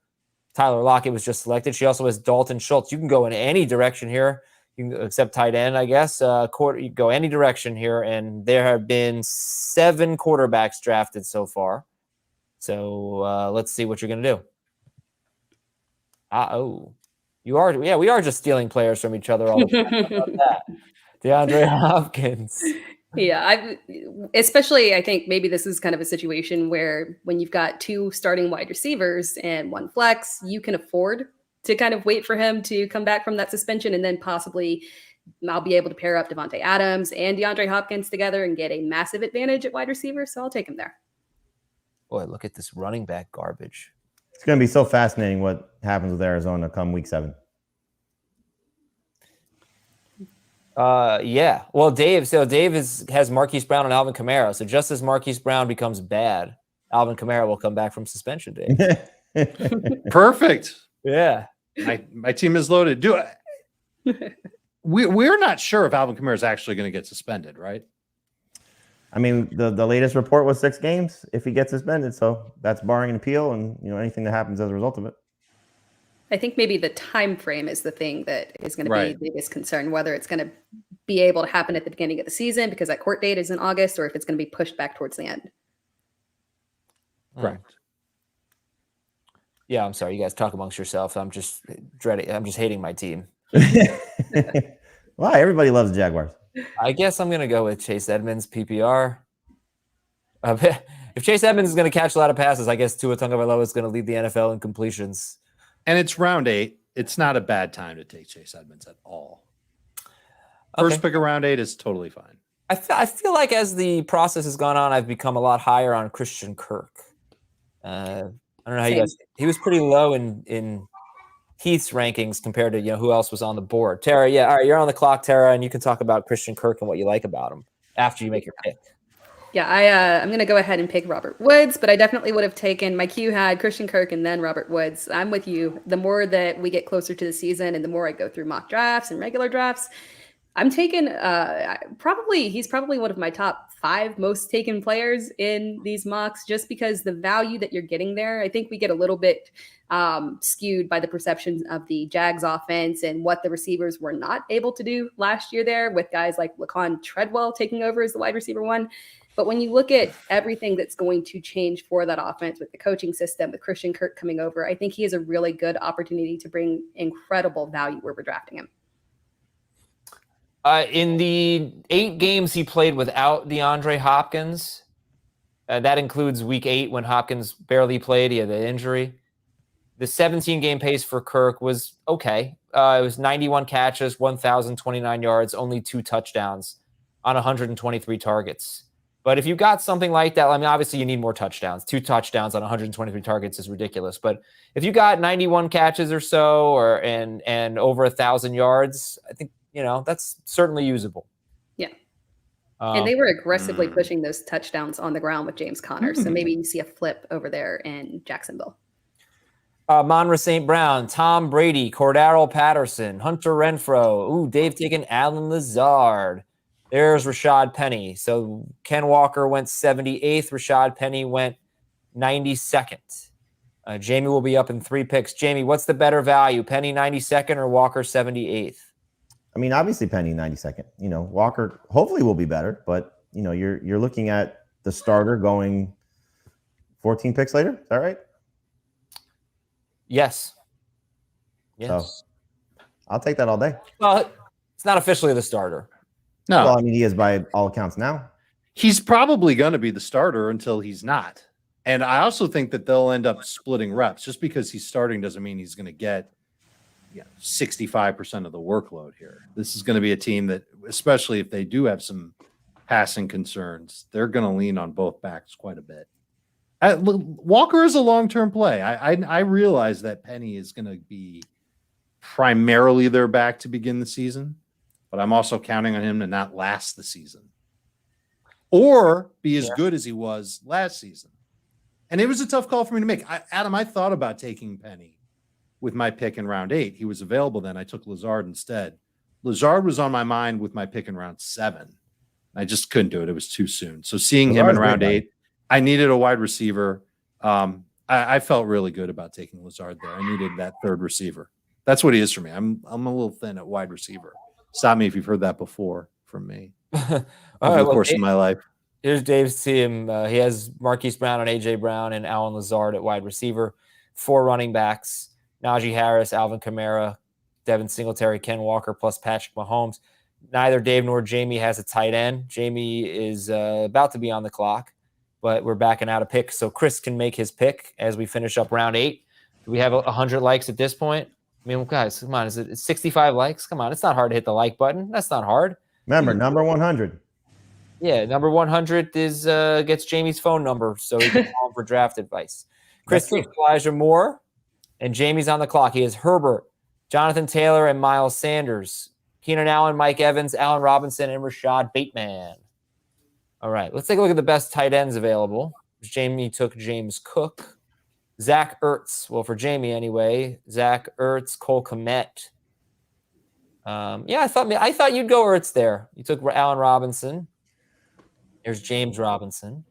Tyler Lockett was just selected. She also has Dalton Schultz. You can go in any direction here, except tight end, I guess. You can go any direction here, and there have been 7 quarterbacks drafted so far. So let's see what you're going to do. You are, yeah, we are just stealing players from each other all the time. How about that? DeAndre Hopkins. Yeah, especially I think maybe this is kind of a situation where when you've got 2 starting wide receivers and 1 flex, you can afford to kind of wait for him to come back from that suspension, and then possibly I'll be able to pair up Devontae Adams and DeAndre Hopkins together and get a massive advantage at wide receiver. So I'll take him there. Boy, look at this running back garbage. It's going to be so fascinating what happens with Arizona come week 7. Yeah. Well, Dave has Marquise Brown and Alvin Kamara. So just as Marquise Brown becomes bad, Alvin Kamara will come back from suspension, Dave. Perfect. Yeah. My team is loaded. We're not sure if Alvin Kamara is actually going to get suspended, right? I mean, the latest report was 6 games if he gets suspended. So that's barring an appeal and anything that happens as a result of it. I think maybe the time frame is the thing that is going to be the biggest concern, whether it's going to be able to happen at the beginning of the season because that court date is in August, or if it's going to be pushed back towards the end. Correct. Yeah, I'm sorry. You guys talk amongst yourselves. I'm just hating my team. Wow, everybody loves the Jaguars. I guess I'm going to go with Chase Edmonds, PPR. If Chase Edmonds is going to catch a lot of passes, I guess Tua Tagovailoa is going to lead the NFL in completions. And it's round 8. It's not a bad time to take Chase Edmonds at all. First pick of round 8 is totally fine. I feel like as the process has gone on, I've become a lot higher on Christian Kirk. I don't know how you guys. He was pretty low in Heath's rankings compared to who else was on the board. Tara, yeah, all right, you're on the clock, Tara, and you can talk about Christian Kirk and what you like about him after you make your pick. Yeah, I'm going to go ahead and pick Robert Woods, but I definitely would have taken my queue had Christian Kirk and then Robert Woods. I'm with you. The more that we get closer to the season and the more I go through mock drafts and regular drafts, I'm taking he's probably one of my top 5 most taken players in these mocks, just because the value that you're getting there. I think we get a little bit skewed by the perceptions of the Jags offense and what the receivers were not able to do last year there, with guys like Laquan Treadwell taking over as the wide receiver 1. But when you look at everything that's going to change for that offense with the coaching system, with Christian Kirk coming over, I think he has a really good opportunity to bring incredible value where we're drafting him. In the 8 games he played without DeAndre Hopkins, that includes week 8 when Hopkins barely played. He had the injury. The 17-game pace for Kirk was okay. It was 91 catches, 1,029 yards, only 2 touchdowns on 123 targets. But if you got something like that, I mean, obviously you need more touchdowns. 2 touchdowns on 123 targets is ridiculous. But if you got 91 catches or so, and over 1,000 yards, I think that's certainly usable. Yeah, and they were aggressively pushing those touchdowns on the ground with James Conner. So maybe you see a flip over there in Jacksonville. Mon-Fri St. Brown, Tom Brady, Cordero Patterson, Hunter Renfrow. Ooh, Dave taking Alan Lazard. There's Rashad Penny. So Ken Walker went 78th. Rashad Penny went 92nd. Jamie will be up in 3 picks. Jamie, what's the better value? Penny 92nd or Walker 78th? I mean, obviously Penny 92nd. Walker hopefully will be better, but you're looking at the starter going 14 picks later. Is that right? Yes. So I'll take that all day. Well, it's not officially the starter. No. Well, I mean, he is by all accounts now. He's probably going to be the starter until he's not. And I also think that they'll end up splitting reps. Just because he's starting doesn't mean he's going to get 65% of the workload here. This is going to be a team that, especially if they do have some passing concerns, they're going to lean on both backs quite a bit. Walker is a long-term play. I realize that Penny is going to be primarily their back to begin the season, but I'm also counting on him to not last the season or be as good as he was last season. And it was a tough call for me to make. Adam, I thought about taking Penny with my pick in round 8. He was available then. I took Lazard instead. Lazard was on my mind with my pick in round 7. I just couldn't do it. It was too soon. So seeing him in round 8, I needed a wide receiver. I felt really good about taking Lazard there. I needed that third receiver. That's what he is for me. I'm a little thin at wide receiver. Stop me if you've heard that before from me over the course of my life. Here's Dave's team. He has Marquise Brown and A.J. Brown and Alan Lazard at wide receiver. 4 running backs, Najee Harris, Alvin Kamara, Devin Singletary, Ken Walker, plus Patrick Mahomes. Neither Dave nor Jamie has a tight end. Jamie is about to be on the clock, but we're backing out a pick, so Chris can make his pick as we finish up round 8. Do we have 100 likes at this point? I mean, guys, come on. Is it 65 likes? Come on. It's not hard to hit the like button. That's not hard. Remember, number 100. Yeah, number 100 is gets Jamie's phone number, so he can call him for draft advice. Chris takes Elijah Moore, and Jamie's on the clock. He has Herbert, Jonathan Taylor, and Miles Sanders. Keenan Allen, Mike Evans, Allen Robinson, and Rashad Bateman. All right, let's take a look at the best tight ends available. Jamie took James Cook. Zach Ertz. Well, for Jamie anyway, Zach Ertz, Cole Kmet. I thought you'd go Ertz there. You took Allen Robinson. There's James Robinson.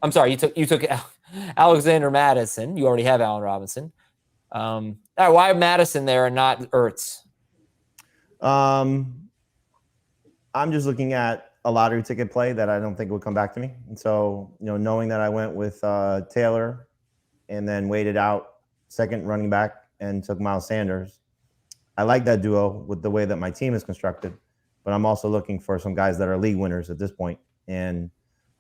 I'm sorry, you took Alexander Madison. You already have Allen Robinson. All right, why Madison there and not Ertz? I'm just looking at a lottery ticket play that I don't think will come back to me. And so, knowing that I went with Taylor and then waited out second running back and took Miles Sanders, I like that duo with the way that my team is constructed, but I'm also looking for some guys that are league winners at this point. And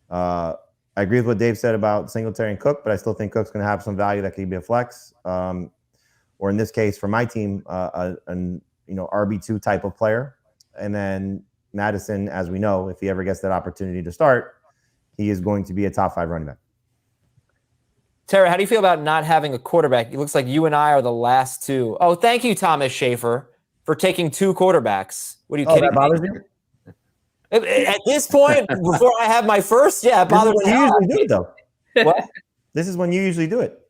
I agree with what Dave said about Singletary and Cook, but I still think Cook's going to have some value that could be a flex, or in this case for my team, an RB2 type of player. And then Madison, as we know, if he ever gets that opportunity to start, he is going to be a top 5 running back. Tara, how do you feel about not having a quarterback? It looks like you and I are the last two. Oh, thank you, Thomas Schaefer, for taking 2 quarterbacks. What are you kidding that bothers you? At this point, before I have my first, it bothers me. You usually do it, though. What? This is when you usually do it.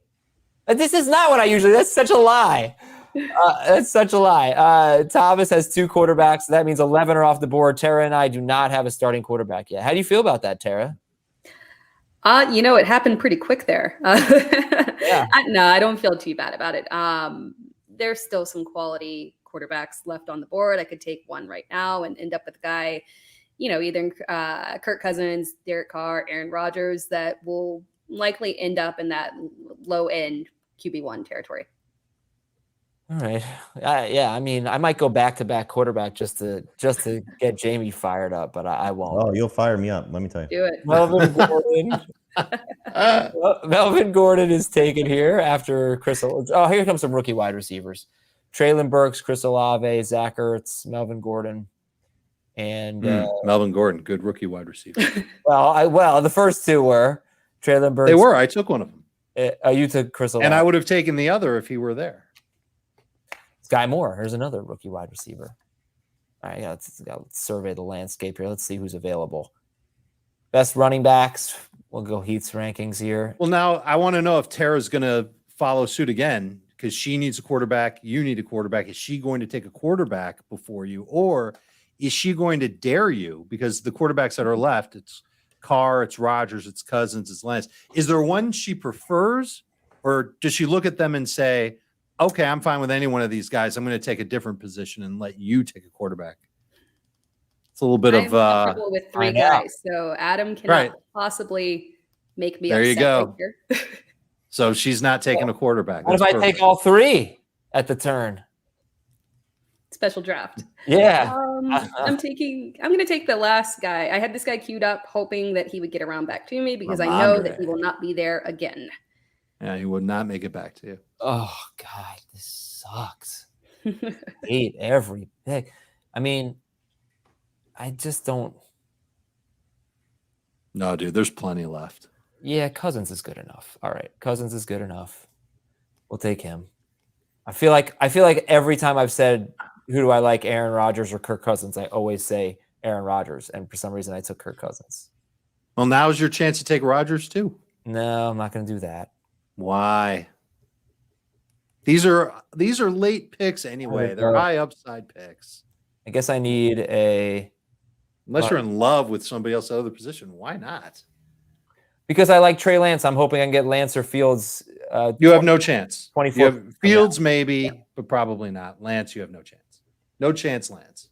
This is not what I usually. That's such a lie. That's such a lie. Thomas has 2 quarterbacks. So that means 11 are off the board. Tara and I do not have a starting quarterback yet. How do you feel about that, Tara? It happened pretty quick there. Yeah. No, I don't feel too bad about it. There's still some quality quarterbacks left on the board. I could take one right now and end up with a guy, either Kirk Cousins, Derek Carr, Aaron Rodgers, that will likely end up in that low end QB1 territory. All right. I mean, I might go back-to-back quarterback just to get Jamie fired up, but I won't. Oh, you'll fire me up. Let me tell you. Do it. Melvin Gordon. Melvin Gordon is taken here after Chris. Oh, here comes some rookie wide receivers. Traylon Burks, Chris Olave, Zach Ertz, Melvin Gordon, and Melvin Gordon, good rookie wide receiver. Well, the first 2 were Traylon Burks. They were. I took one of them. You took Chris Olave. And I would have taken the other if he were there. Sky Moore. Here's another rookie wide receiver. All right, let's survey the landscape here. Let's see who's available. Best running backs. We'll go Heath's rankings here. Well, now I want to know if Tara's going to follow suit again because she needs a quarterback. You need a quarterback. Is she going to take a quarterback before you, or is she going to dare you? Because the quarterbacks that are left, it's Carr, it's Rodgers, it's Cousins, it's Lance. Is there one she prefers, or does she look at them and say, okay, I'm fine with any one of these guys. I'm going to take a different position and let you take a quarterback? It's a little bit of trouble with 3 guys, so Adam cannot possibly make me. There you go. Right. So she's not taking a quarterback. What if I take all 3 at the turn? special draft. Yeah. I'm going to take the last guy. I had this guy queued up, hoping that he would get around back to me because I know that he will not be there again. Yeah, he would not make it back to you. Oh God, this sucks. Hate every pick. I mean, I just don't. No, dude, there's plenty left. Yeah, Cousins is good enough. All right, Cousins is good enough. We'll take him. I feel like every time I've said who do I like, Aaron Rodgers or Kirk Cousins, I always say Aaron Rodgers, and for some reason I took Kirk Cousins. Well, now's your chance to take Rodgers too. No, I'm not going to do that. Why? These are late picks anyway. They're high upside picks. I guess I need a. Unless you're in love with somebody else at other position, why not? Because I like Trey Lance, I'm hoping I can get Lance or Fields. You have no chance. 24. You have Fields maybe, but probably not. Lance, you have no chance. No chance, Lance.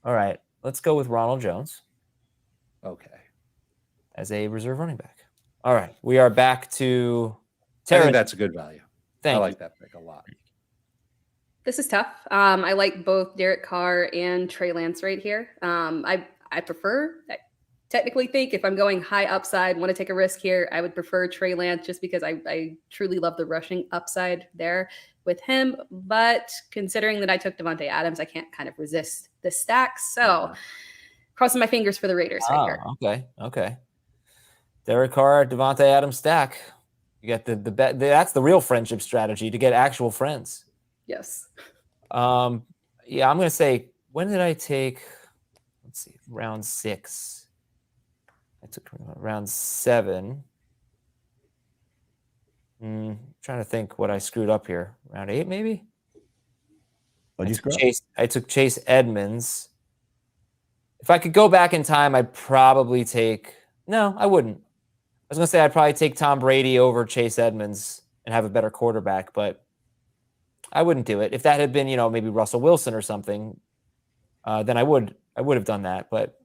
All right, let's go with Ronald Jones. Okay. As a reserve running back. All right, we are back to I think that's a good value. Thank I you. like that pick a lot. This is tough. I like both Derek Carr and Trey Lance right here. I prefer. I technically think if I'm going high upside, want to take a risk here, I would prefer Trey Lance just because I truly love the rushing upside there with him. But considering that I took Devontae Adams, I can't kind of resist the stack. So crossing my fingers for the Raiders right here. Okay. Derek Carr, Devontae Adams stack. You got the bet. That's the real friendship strategy to get actual friends. Yes. Yeah, I'm gonna say, when did I take? Let's see, round 6. I took round 7. Trying to think what I screwed up here. Round 8, maybe. What'd you screw up? I took Chase Edmonds. If I could go back in time, I'd probably take. No, I wouldn't. I was gonna say I'd probably take Tom Brady over Chase Edmonds and have a better quarterback, but I wouldn't do it. If that had been, maybe Russell Wilson or something, then I would have done that. But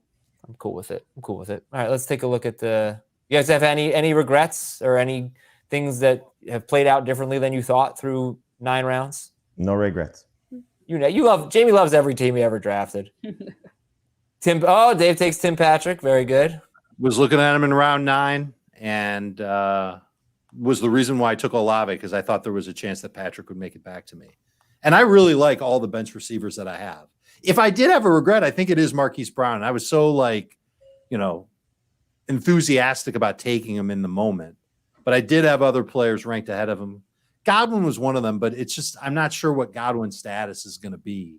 I'm cool with it. All right, let's take a look at the. You guys have any regrets or any things that have played out differently than you thought through 9 rounds? No regrets. Jamie loves every team he ever drafted. Dave takes Tim Patrick. Very good. Was looking at him in round 9 and was the reason why I took Olave, because I thought there was a chance that Patrick would make it back to me. And I really like all the bench receivers that I have. If I did have a regret, I think it is Marquise Brown. I was so enthusiastic about taking him in the moment, but I did have other players ranked ahead of him. Godwin was one of them, but it's just, I'm not sure what Godwin's status is going to be.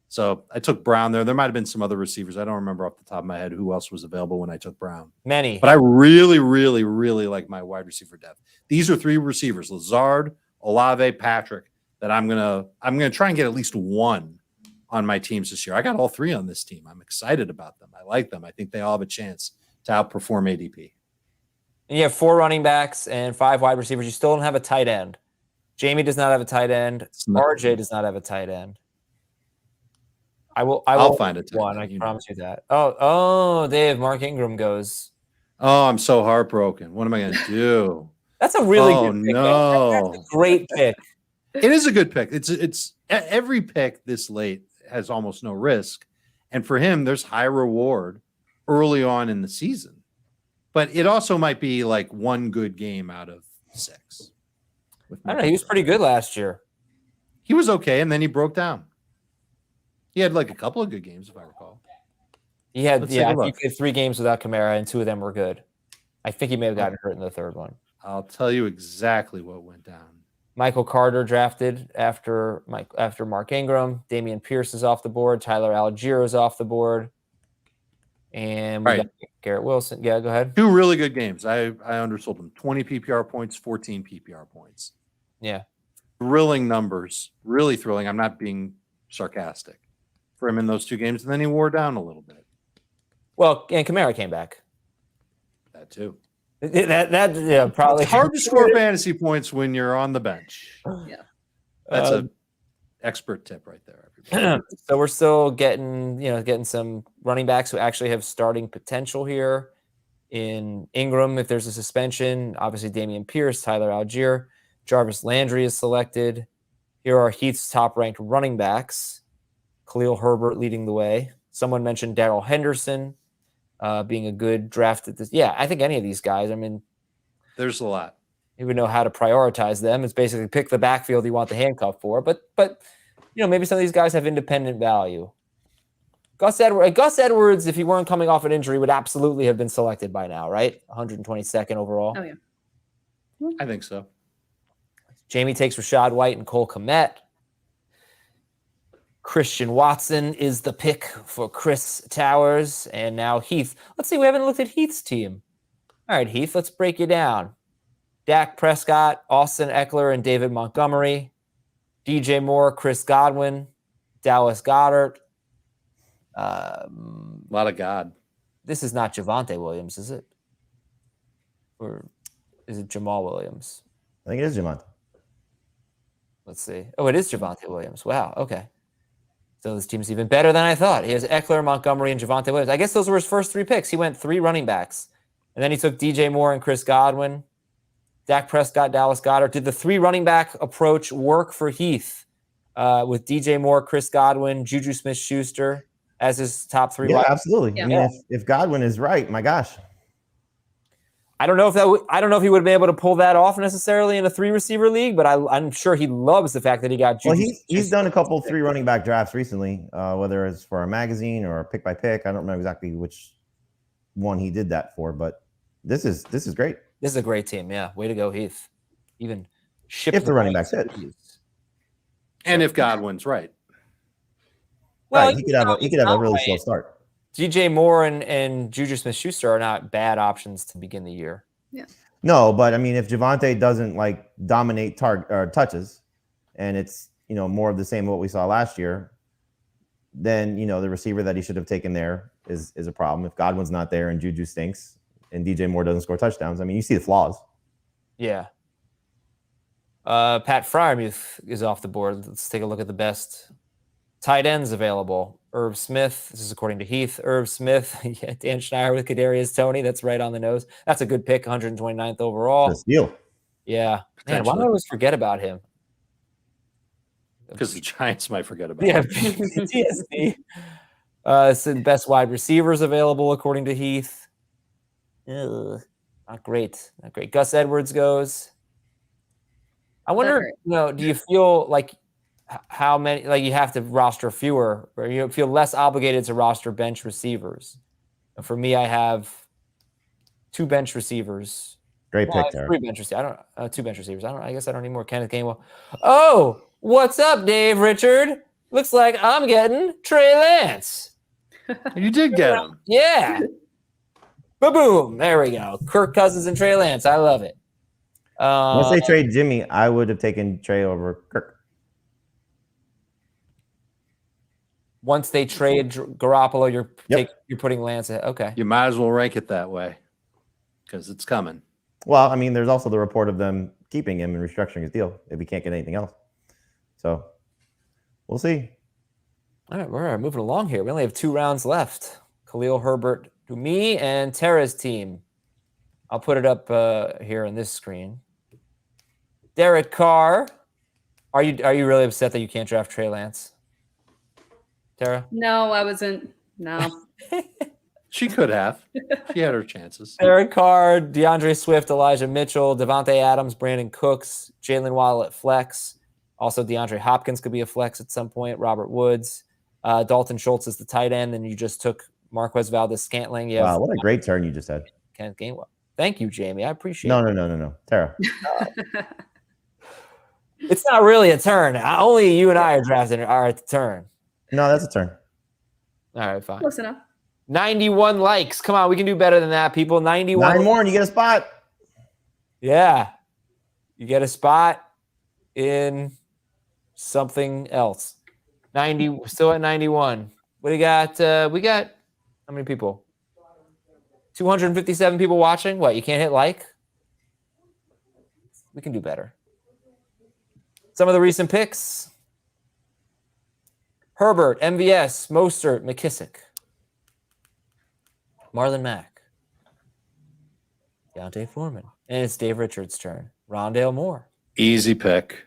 So I took Brown there. There might've been some other receivers. I don't remember off the top of my head who else was available when I took Brown. Many. But I really, really, really like my wide receiver depth. These are 3 receivers: Lazard, Olave, Patrick, that I'm gonna try and get at least one on my teams this year. I got all 3 on this team. I'm excited about them. I like them. I think they all have a chance to outperform ADP. And you have 4 running backs and 5 wide receivers. You still don't have a tight end. Jamie does not have a tight end. RJ does not have a tight end. I'll find a tight one. end. I promise you that. Oh, Dave, Mark Ingram goes. Oh, I'm so heartbroken. What am I going to do? That's a really good pick. No. That's a great pick. It is a good pick. It's every pick this late has almost no risk. And for him, there's high reward early on in the season. But it also might be like one good game out of 6. I don't know. He was pretty good last year. He was okay, and then he broke down. He had like a couple of good games, if I recall. He had, I think he had 3 games without Kamara, and 2 of them were good. I think he may have gotten hurt in the 3rd one. I'll tell you exactly what went down. Michael Carter drafted after Mark Ingram. Dameon Pierce is off the board. Tyler Algier is off the board. And we got Garrett Wilson. Yeah, go ahead. 2 really good games. I undersold them. 20 PPR points, 14 PPR points. Yeah. Thrilling numbers. Really thrilling. I'm not being sarcastic for him in those 2 games. And then he wore down a little bit. Well, and Kamara came back. That too. That probably. It's hard to score fantasy points when you're on the bench. Yeah. That's an expert tip right there, everybody. So we're still getting some running backs who actually have starting potential here. In Ingram, if there's a suspension, obviously Dameon Pierce, Tyler Algier, Jarvis Landry is selected Here are Heath's top-ranked running backs. Khalil Herbert leading the way. Someone mentioned Darrell Henderson being a good draft at this. Yeah, I think any of these guys. I mean, There's a lot. you would know how to prioritize them. It's basically pick the backfield you want the handcuff for. But maybe some of these guys have independent value. Gus Edwards, if he weren't coming off an injury, would absolutely have been selected by now, right? 122nd overall. Oh, yeah. I think so. Jamie takes Rachaad White and Cole Kmet. Christian Watson is the pick for Chris Towers. And now Heath. Let's see, we haven't looked at Heath's team. All right, Heath, let's break it down. Dak Prescott, Austin Eckler, and David Montgomery. DJ Moore, Chris Godwin, Dallas Goedert. A lot of God. This is not Javonte Williams, is it? Or is it Jamal Williams? I think it is Javonte. Let's see. Oh, it is Javonte Williams. Wow. Okay. So this team's even better than I thought. He has Eckler, Montgomery, and Javonte Williams. I guess those were his first 3 picks. He went 3 running backs. And then he took DJ Moore and Chris Godwin. Dak Prescott, Dallas Goedert. Did the 3 running back approach work for Heath with DJ Moore, Chris Godwin, Juju Smith-Schuster as his top 3? Yeah, absolutely. Yeah. I mean, if Godwin is right, my gosh. I don't know if he would have been able to pull that off necessarily in a 3-receiver league, but I'm sure he loves the fact that he got Juju. Well, he's done a couple 3 running back drafts recently, whether it's for a magazine or a pick by pick. I don't remember exactly which one he did that for, but this is great. This is a great team. Yeah, way to go, Heath. Even shipped If the running back's hit. And if Godwin's right. Well, Right, he could have a really slow start. DJ Moore and Juju Smith-Schuster are not bad options to begin the year. No, but I mean, if Javonte doesn't like dominate touches, and it's more of the same of what we saw last year, then the receiver that he should have taken there is a problem. If Godwin's not there and Juju stinks and DJ Moore doesn't score touchdowns, I mean, you see the flaws. Yeah. Pat Fryermuth is off the board. Let's take a look at the best tight ends available. Irv Smith. This is according to Heath. Irv Smith. Yeah, Dan Schneider with Kadarius Toney. That's right on the nose. That's a good pick. 129th overall. It's a steal. Yeah. Man, why do I always forget about him? Because the Giants might forget about Yeah. it. PTSD. It's the best wide receivers available according to Heath. Ugh, not great. Not great. Gus Edwards goes. I wonder, do you feel like how many, like you have to roster fewer, or you feel less obligated to roster bench receivers? And for me, I have 2 bench receivers. Great Well, pick there. 3 bench receivers. 2 bench receivers. I guess I don't need more. Kenneth Gainwell. Oh, what's up, Dave Richard? Looks like I'm getting Trey Lance. You did get him. Yeah. Ba-boom. There we go. Kirk Cousins and Trey Lance. I love it. Once they trade Jimmy, I would have taken Trey over Kirk. Once they trade Garoppolo, you're Yep. you're putting Lance ahead. Okay. You might as well rank it that way because it's coming. Well, I mean, there's also the report of them keeping him and restructuring his deal if he can't get anything else. So we'll see. All right, we're moving along here. We only have 2 rounds left. Khalil Herbert to me and Tara's team. I'll put it up here on this screen. Derek Carr. Are you really upset that you can't draft Trey Lance? Tara? No, I wasn't. No. She could have. She had her chances. Derek Carr, DeAndre Swift, Elijah Mitchell, Devontae Adams, Brandon Cooks, Jalen Waddle at flex. Also, DeAndre Hopkins could be a flex at some point. Robert Woods. Dalton Schultz is the tight end, and you just took Marquez Valdez-Scantling. You have Wow, what a great turn you just had. Kenneth Gainwell. Thank you, Jamie. I appreciate No, it. no. Tara. It's not really a turn. Only you and I are at the turn. No, that's a turn. All right, fine. Close enough. 91 likes. Come on, we can do better than that, people. 91. 9 more and you get a spot. Yeah. You get a spot in something else. 90, still at 91. What do you got? We got how many people? 257 people watching. What? You can't hit like? We can do better. Some of the recent picks. Herbert, MVS, Mostert, McKissick, Marlon Mack, Deontay Foreman. And it's Dave Richards' turn. Rondale Moore. Easy pick.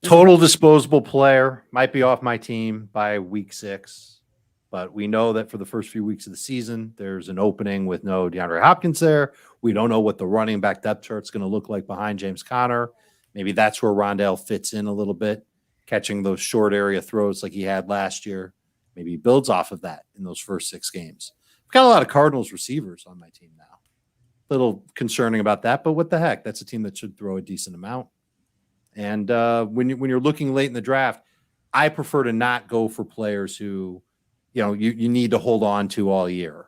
Total disposable player might be off my team by week 6, but we know that for the first few weeks of the season, there's an opening with no DeAndre Hopkins there. We don't know what the running back depth chart's going to look like behind James Conner. Maybe that's where Rondale fits in a little bit, catching those short area throws like he had last year. Maybe he builds off of that in those first 6 games. I've got a lot of Cardinals receivers on my team now. A little concerning about that, but what the heck? That's a team that should throw a decent amount. And when you're looking late in the draft, I prefer to not go for players who, you need to hold on to all year.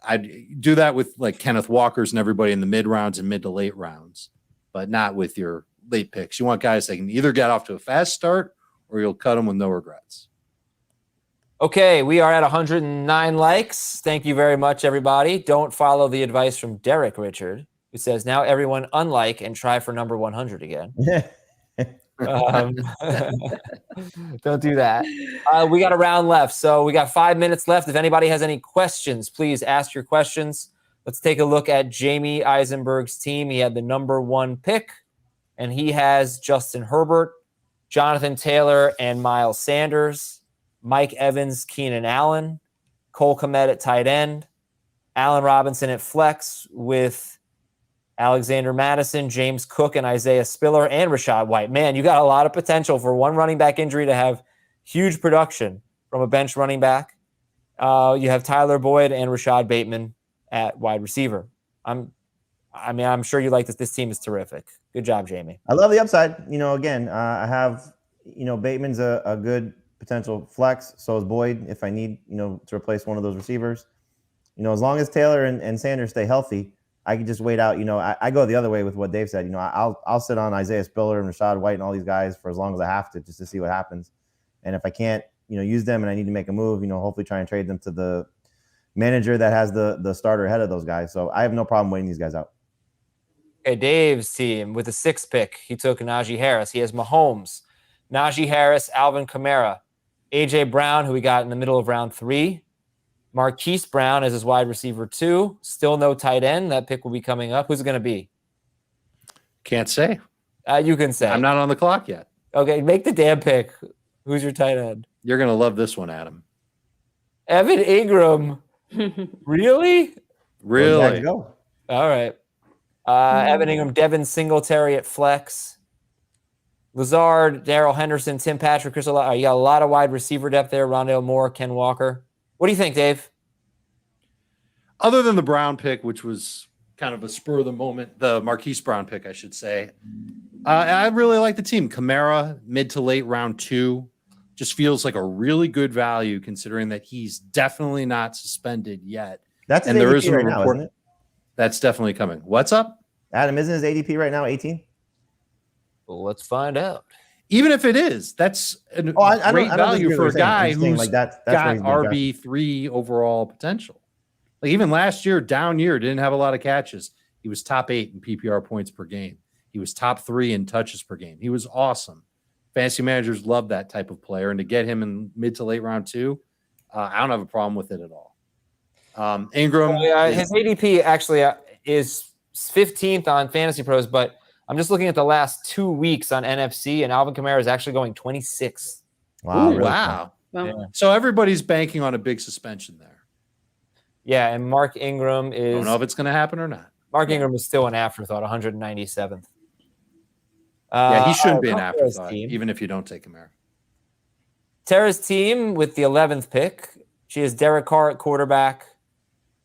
I'd do that with like Kenneth Walker's and everybody in the mid rounds and mid to late rounds, but not with your late picks. You want guys that can either get off to a fast start or you'll cut them with no regrets. Okay, we are at 109 likes. Thank you very much, everybody. Don't follow the advice from Derek Richard, who says, now everyone unlike and try for number 100 again. Don't do that. We got a round left, so we got 5 minutes left. If anybody has any questions, please ask your questions. Let's take a look at Jamie Eisenberg's team. He had the number 1 pick, and he has Justin Herbert, Jonathan Taylor, and Miles Sanders, Mike Evans, Keenan Allen, Cole Kmet at tight end, Allen Robinson at flex with Alexander Madison, James Cook, and Isaiah Spiller, and Rachaad White. Man, you got a lot of potential for one running back injury to have huge production from a bench running back. You have Tyler Boyd and Rashad Bateman at wide receiver. I'm sure you like this. This team is terrific. Good job, Jamie. I love the upside. Again, I have, Bateman's a good potential flex. So is Boyd if I need, to replace one of those receivers. As long as Taylor and Sanders stay healthy, I can just wait out. I go the other way with what Dave said. I'll sit on Isaiah Spiller and Rachaad White and all these guys for as long as I have to, just to see what happens. And if I can't, use them and I need to make a move, hopefully try and trade them to the manager that has the starter ahead of those guys. So I have no problem waiting these guys out. Okay, Dave's team with the 6th pick, he took Najee Harris. He has Mahomes, Najee Harris, Alvin Kamara, A.J. Brown, who we got in the middle of round 3, Marquise Brown as his wide receiver 2. Still no tight end. That pick will be coming up. Who's it going to be? Can't say. You can say. I'm not on the clock yet. Okay, make the damn pick. Who's your tight end? You're going to love this one, Adam. Evan Ingram. Really? Really? Go. All right. Evan Ingram, Devin Singletary at flex. Lazard, Darrell Henderson, Tim Patrick, Chris Olave. You got a lot of wide receiver depth there. Rondale Moore, Ken Walker. What do you think, Dave? Other than the Brown pick, which was kind of a spur of the moment, the Marquise Brown pick, I should say, I really like the team. Kamara, mid to late round 2, just feels like a really good value considering that he's definitely not suspended yet. That's his and there ADP isn't right a now, report. isn't it? That's definitely coming. What's up? Adam, isn't his ADP right now 18? Well, let's find out. Even if it is, that's a great value for a guy who's got RB3 overall potential. Like even last year, down year, didn't have a lot of catches. He was top 8 in PPR points per game. He was top 3 in touches per game. He was awesome. Fantasy managers love that type of player. And to get him in mid to late round 2, I don't have a problem with it at all. Ingram. His ADP actually is 15th on Fantasy Pros, but I'm just looking at the last 2 weeks on NFC, and Alvin Kamara is actually going 26th. Wow. Ooh, really wow. Yeah. So everybody's banking on a big suspension there. Yeah, and Mark Ingram I is. don't know if it's going to happen or not. Mark Ingram is still an afterthought, 197th. Yeah, he shouldn't be an afterthought, even if you don't take Kamara. Tara's team with the 11th pick. She has Derek Carr at quarterback,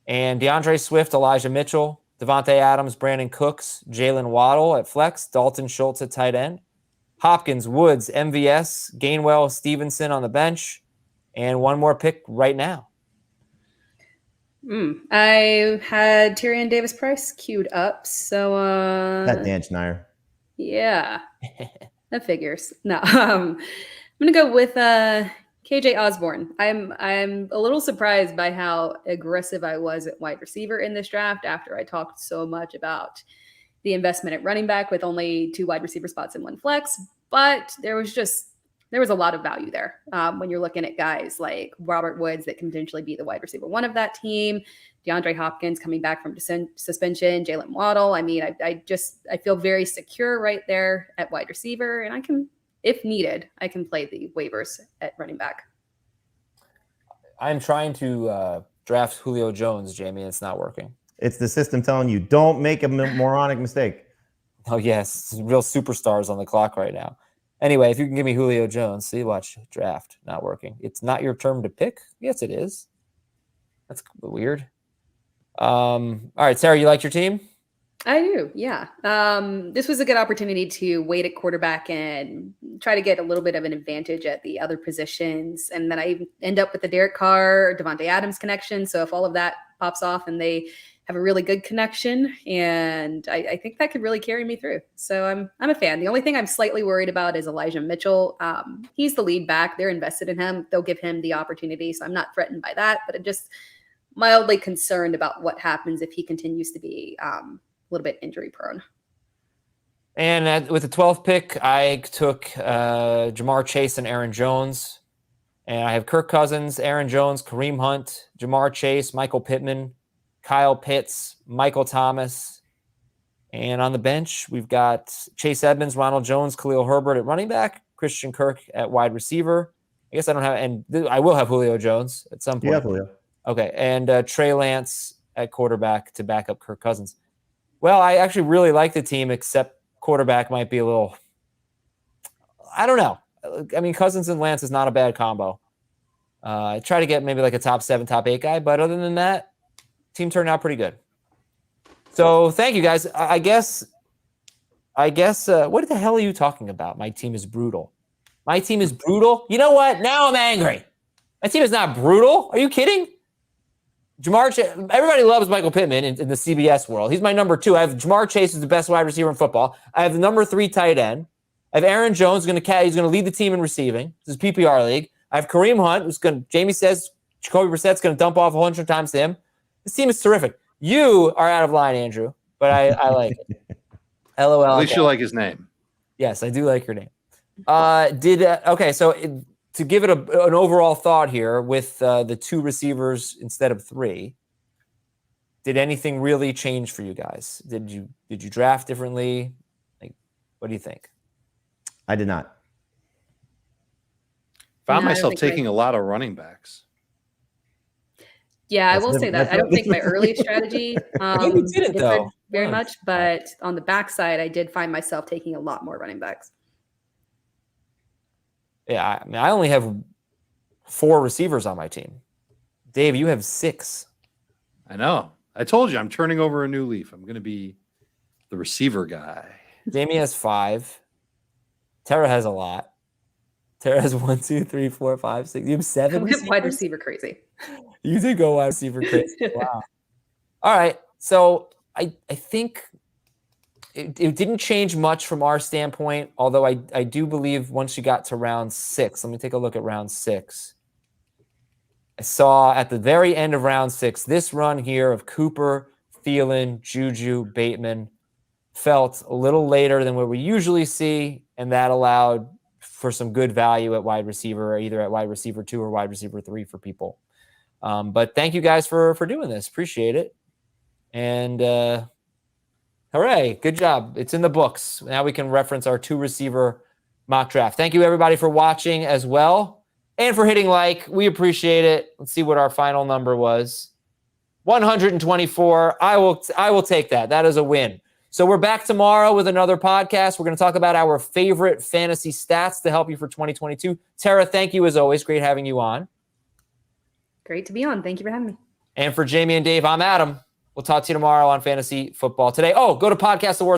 and DeAndre Swift, Elijah Mitchell, Devontae Adams, Brandon Cooks, Jalen Waddle at flex, Dalton Schultz at tight end, Hopkins, Woods, MVS, Gainwell, Stevenson on the bench, and one more pick right now. I had Tyrion Davis-Price queued up, so That Dan Schneider. yeah, that figures. No, I'm gonna go with KJ Osborne. I'm a little surprised by how aggressive I was at wide receiver in this draft after I talked so much about the investment at running back with only 2 wide receiver spots and 1 flex. But there was a lot of value there when you're looking at guys like Robert Woods that can potentially be the wide receiver 1 of that team, DeAndre Hopkins coming back from suspension, Jalen Waddle. I mean, I feel very secure right there at wide receiver, and I can if needed, I can play the waivers at running back. I'm trying to draft Julio Jones, Jamie, and it's not working. It's the system telling you don't make a moronic mistake. Oh, yes. Real superstars on the clock right now. Anyway, if you can give me Julio Jones, see, watch, draft, not working. It's not your turn to pick? Yes, it is. That's weird. All right, Sarah, you like your team? I do, yeah. This was a good opportunity to wait at quarterback and try to get a little bit of an advantage at the other positions. And then I end up with the Derek Carr, Devontae Adams connection. So if all of that pops off and they have a really good connection, and I think that could really carry me through. So I'm a fan. The only thing I'm slightly worried about is Elijah Mitchell. He's the lead back. They're invested in him. They'll give him the opportunity. So I'm not threatened by that, but I'm just mildly concerned about what happens if he continues to be a little bit injury prone. And with the 12th pick, I took Jamar Chase and Aaron Jones. And I have Kirk Cousins, Aaron Jones, Kareem Hunt, Jamar Chase, Michael Pittman, Kyle Pitts, Michael Thomas. And on the bench, we've got Chase Edmonds, Ronald Jones, Khalil Herbert at running back, Christian Kirk at wide receiver. I guess I don't have, and I will have Julio Jones at some point. Yeah, Julio. Okay. And Trey Lance at quarterback to back up Kirk Cousins. Well, I actually really like the team, except quarterback might be a little, I don't know. I mean, Cousins and Lance is not a bad combo. I try to get maybe like a top 7, top 8 guy, but other than that, team turned out pretty good. So thank you guys. I guess, what the hell are you talking about? My team is brutal. My team is brutal. You know what? Now I'm angry. My team is not brutal. Are you kidding? Everybody loves Michael Pittman in the CBS world. He's my number 2. I have Jamar Chase, who's the best wide receiver in football. I have the number 3 tight end. I have Aaron Jones, he's going to lead the team in receiving. This is PPR league. I have Kareem Hunt, Jamie says Jacoby Brissett's going to dump off 100 times to him. This team is terrific. You are out of line, Andrew, but I like it. LOL. At least you like his name. Yes, I do like your name. Okay, so to give it an overall thought here with the 2 receivers instead of 3, did anything really change for you guys? Did you draft differently? Like, what do you think? I did not. Found No, I don't myself think taking a lot of running backs. Yeah, I That's will say different. that. I don't think my early strategy Maybe you didn't, differed though. very Yeah. much, but on the backside, I did find myself taking a lot more running backs. Yeah, I mean, I only have 4 receivers on my team. Dave, you have 6. I know. I told you I'm turning over a new leaf. I'm going to be the receiver guy. Jamie has 5. Tara has a lot. Tara has 1, 2, 3, 4, 5, 6. You have 7. I went wide receiver crazy. You did go wide receiver crazy. Wow. All right. So I think it didn't change much from our standpoint, although I do believe once you got to round 6, let me take a look at round 6. I saw at the very end of round 6, this run here of Cooper, Thielen, Juju, Bateman felt a little later than what we usually see, and that allowed for some good value at wide receiver, either at wide receiver 2 or wide receiver 3 for people. But thank you guys for doing this. Appreciate it. And hooray, good job. It's in the books. Now we can reference our 2 receiver mock draft. Thank you everybody for watching as well and for hitting like. We appreciate it. Let's see what our final number was. 124. I will take that. That is a win. So we're back tomorrow with another podcast. We're going to talk about our favorite fantasy stats to help you for 2022. Tara, thank you as always. Great having you on. Great to be on. Thank you for having me. And for Jamie and Dave, I'm Adam. We'll talk to you tomorrow on Fantasy Football Today. Oh, go to Podcast Awards.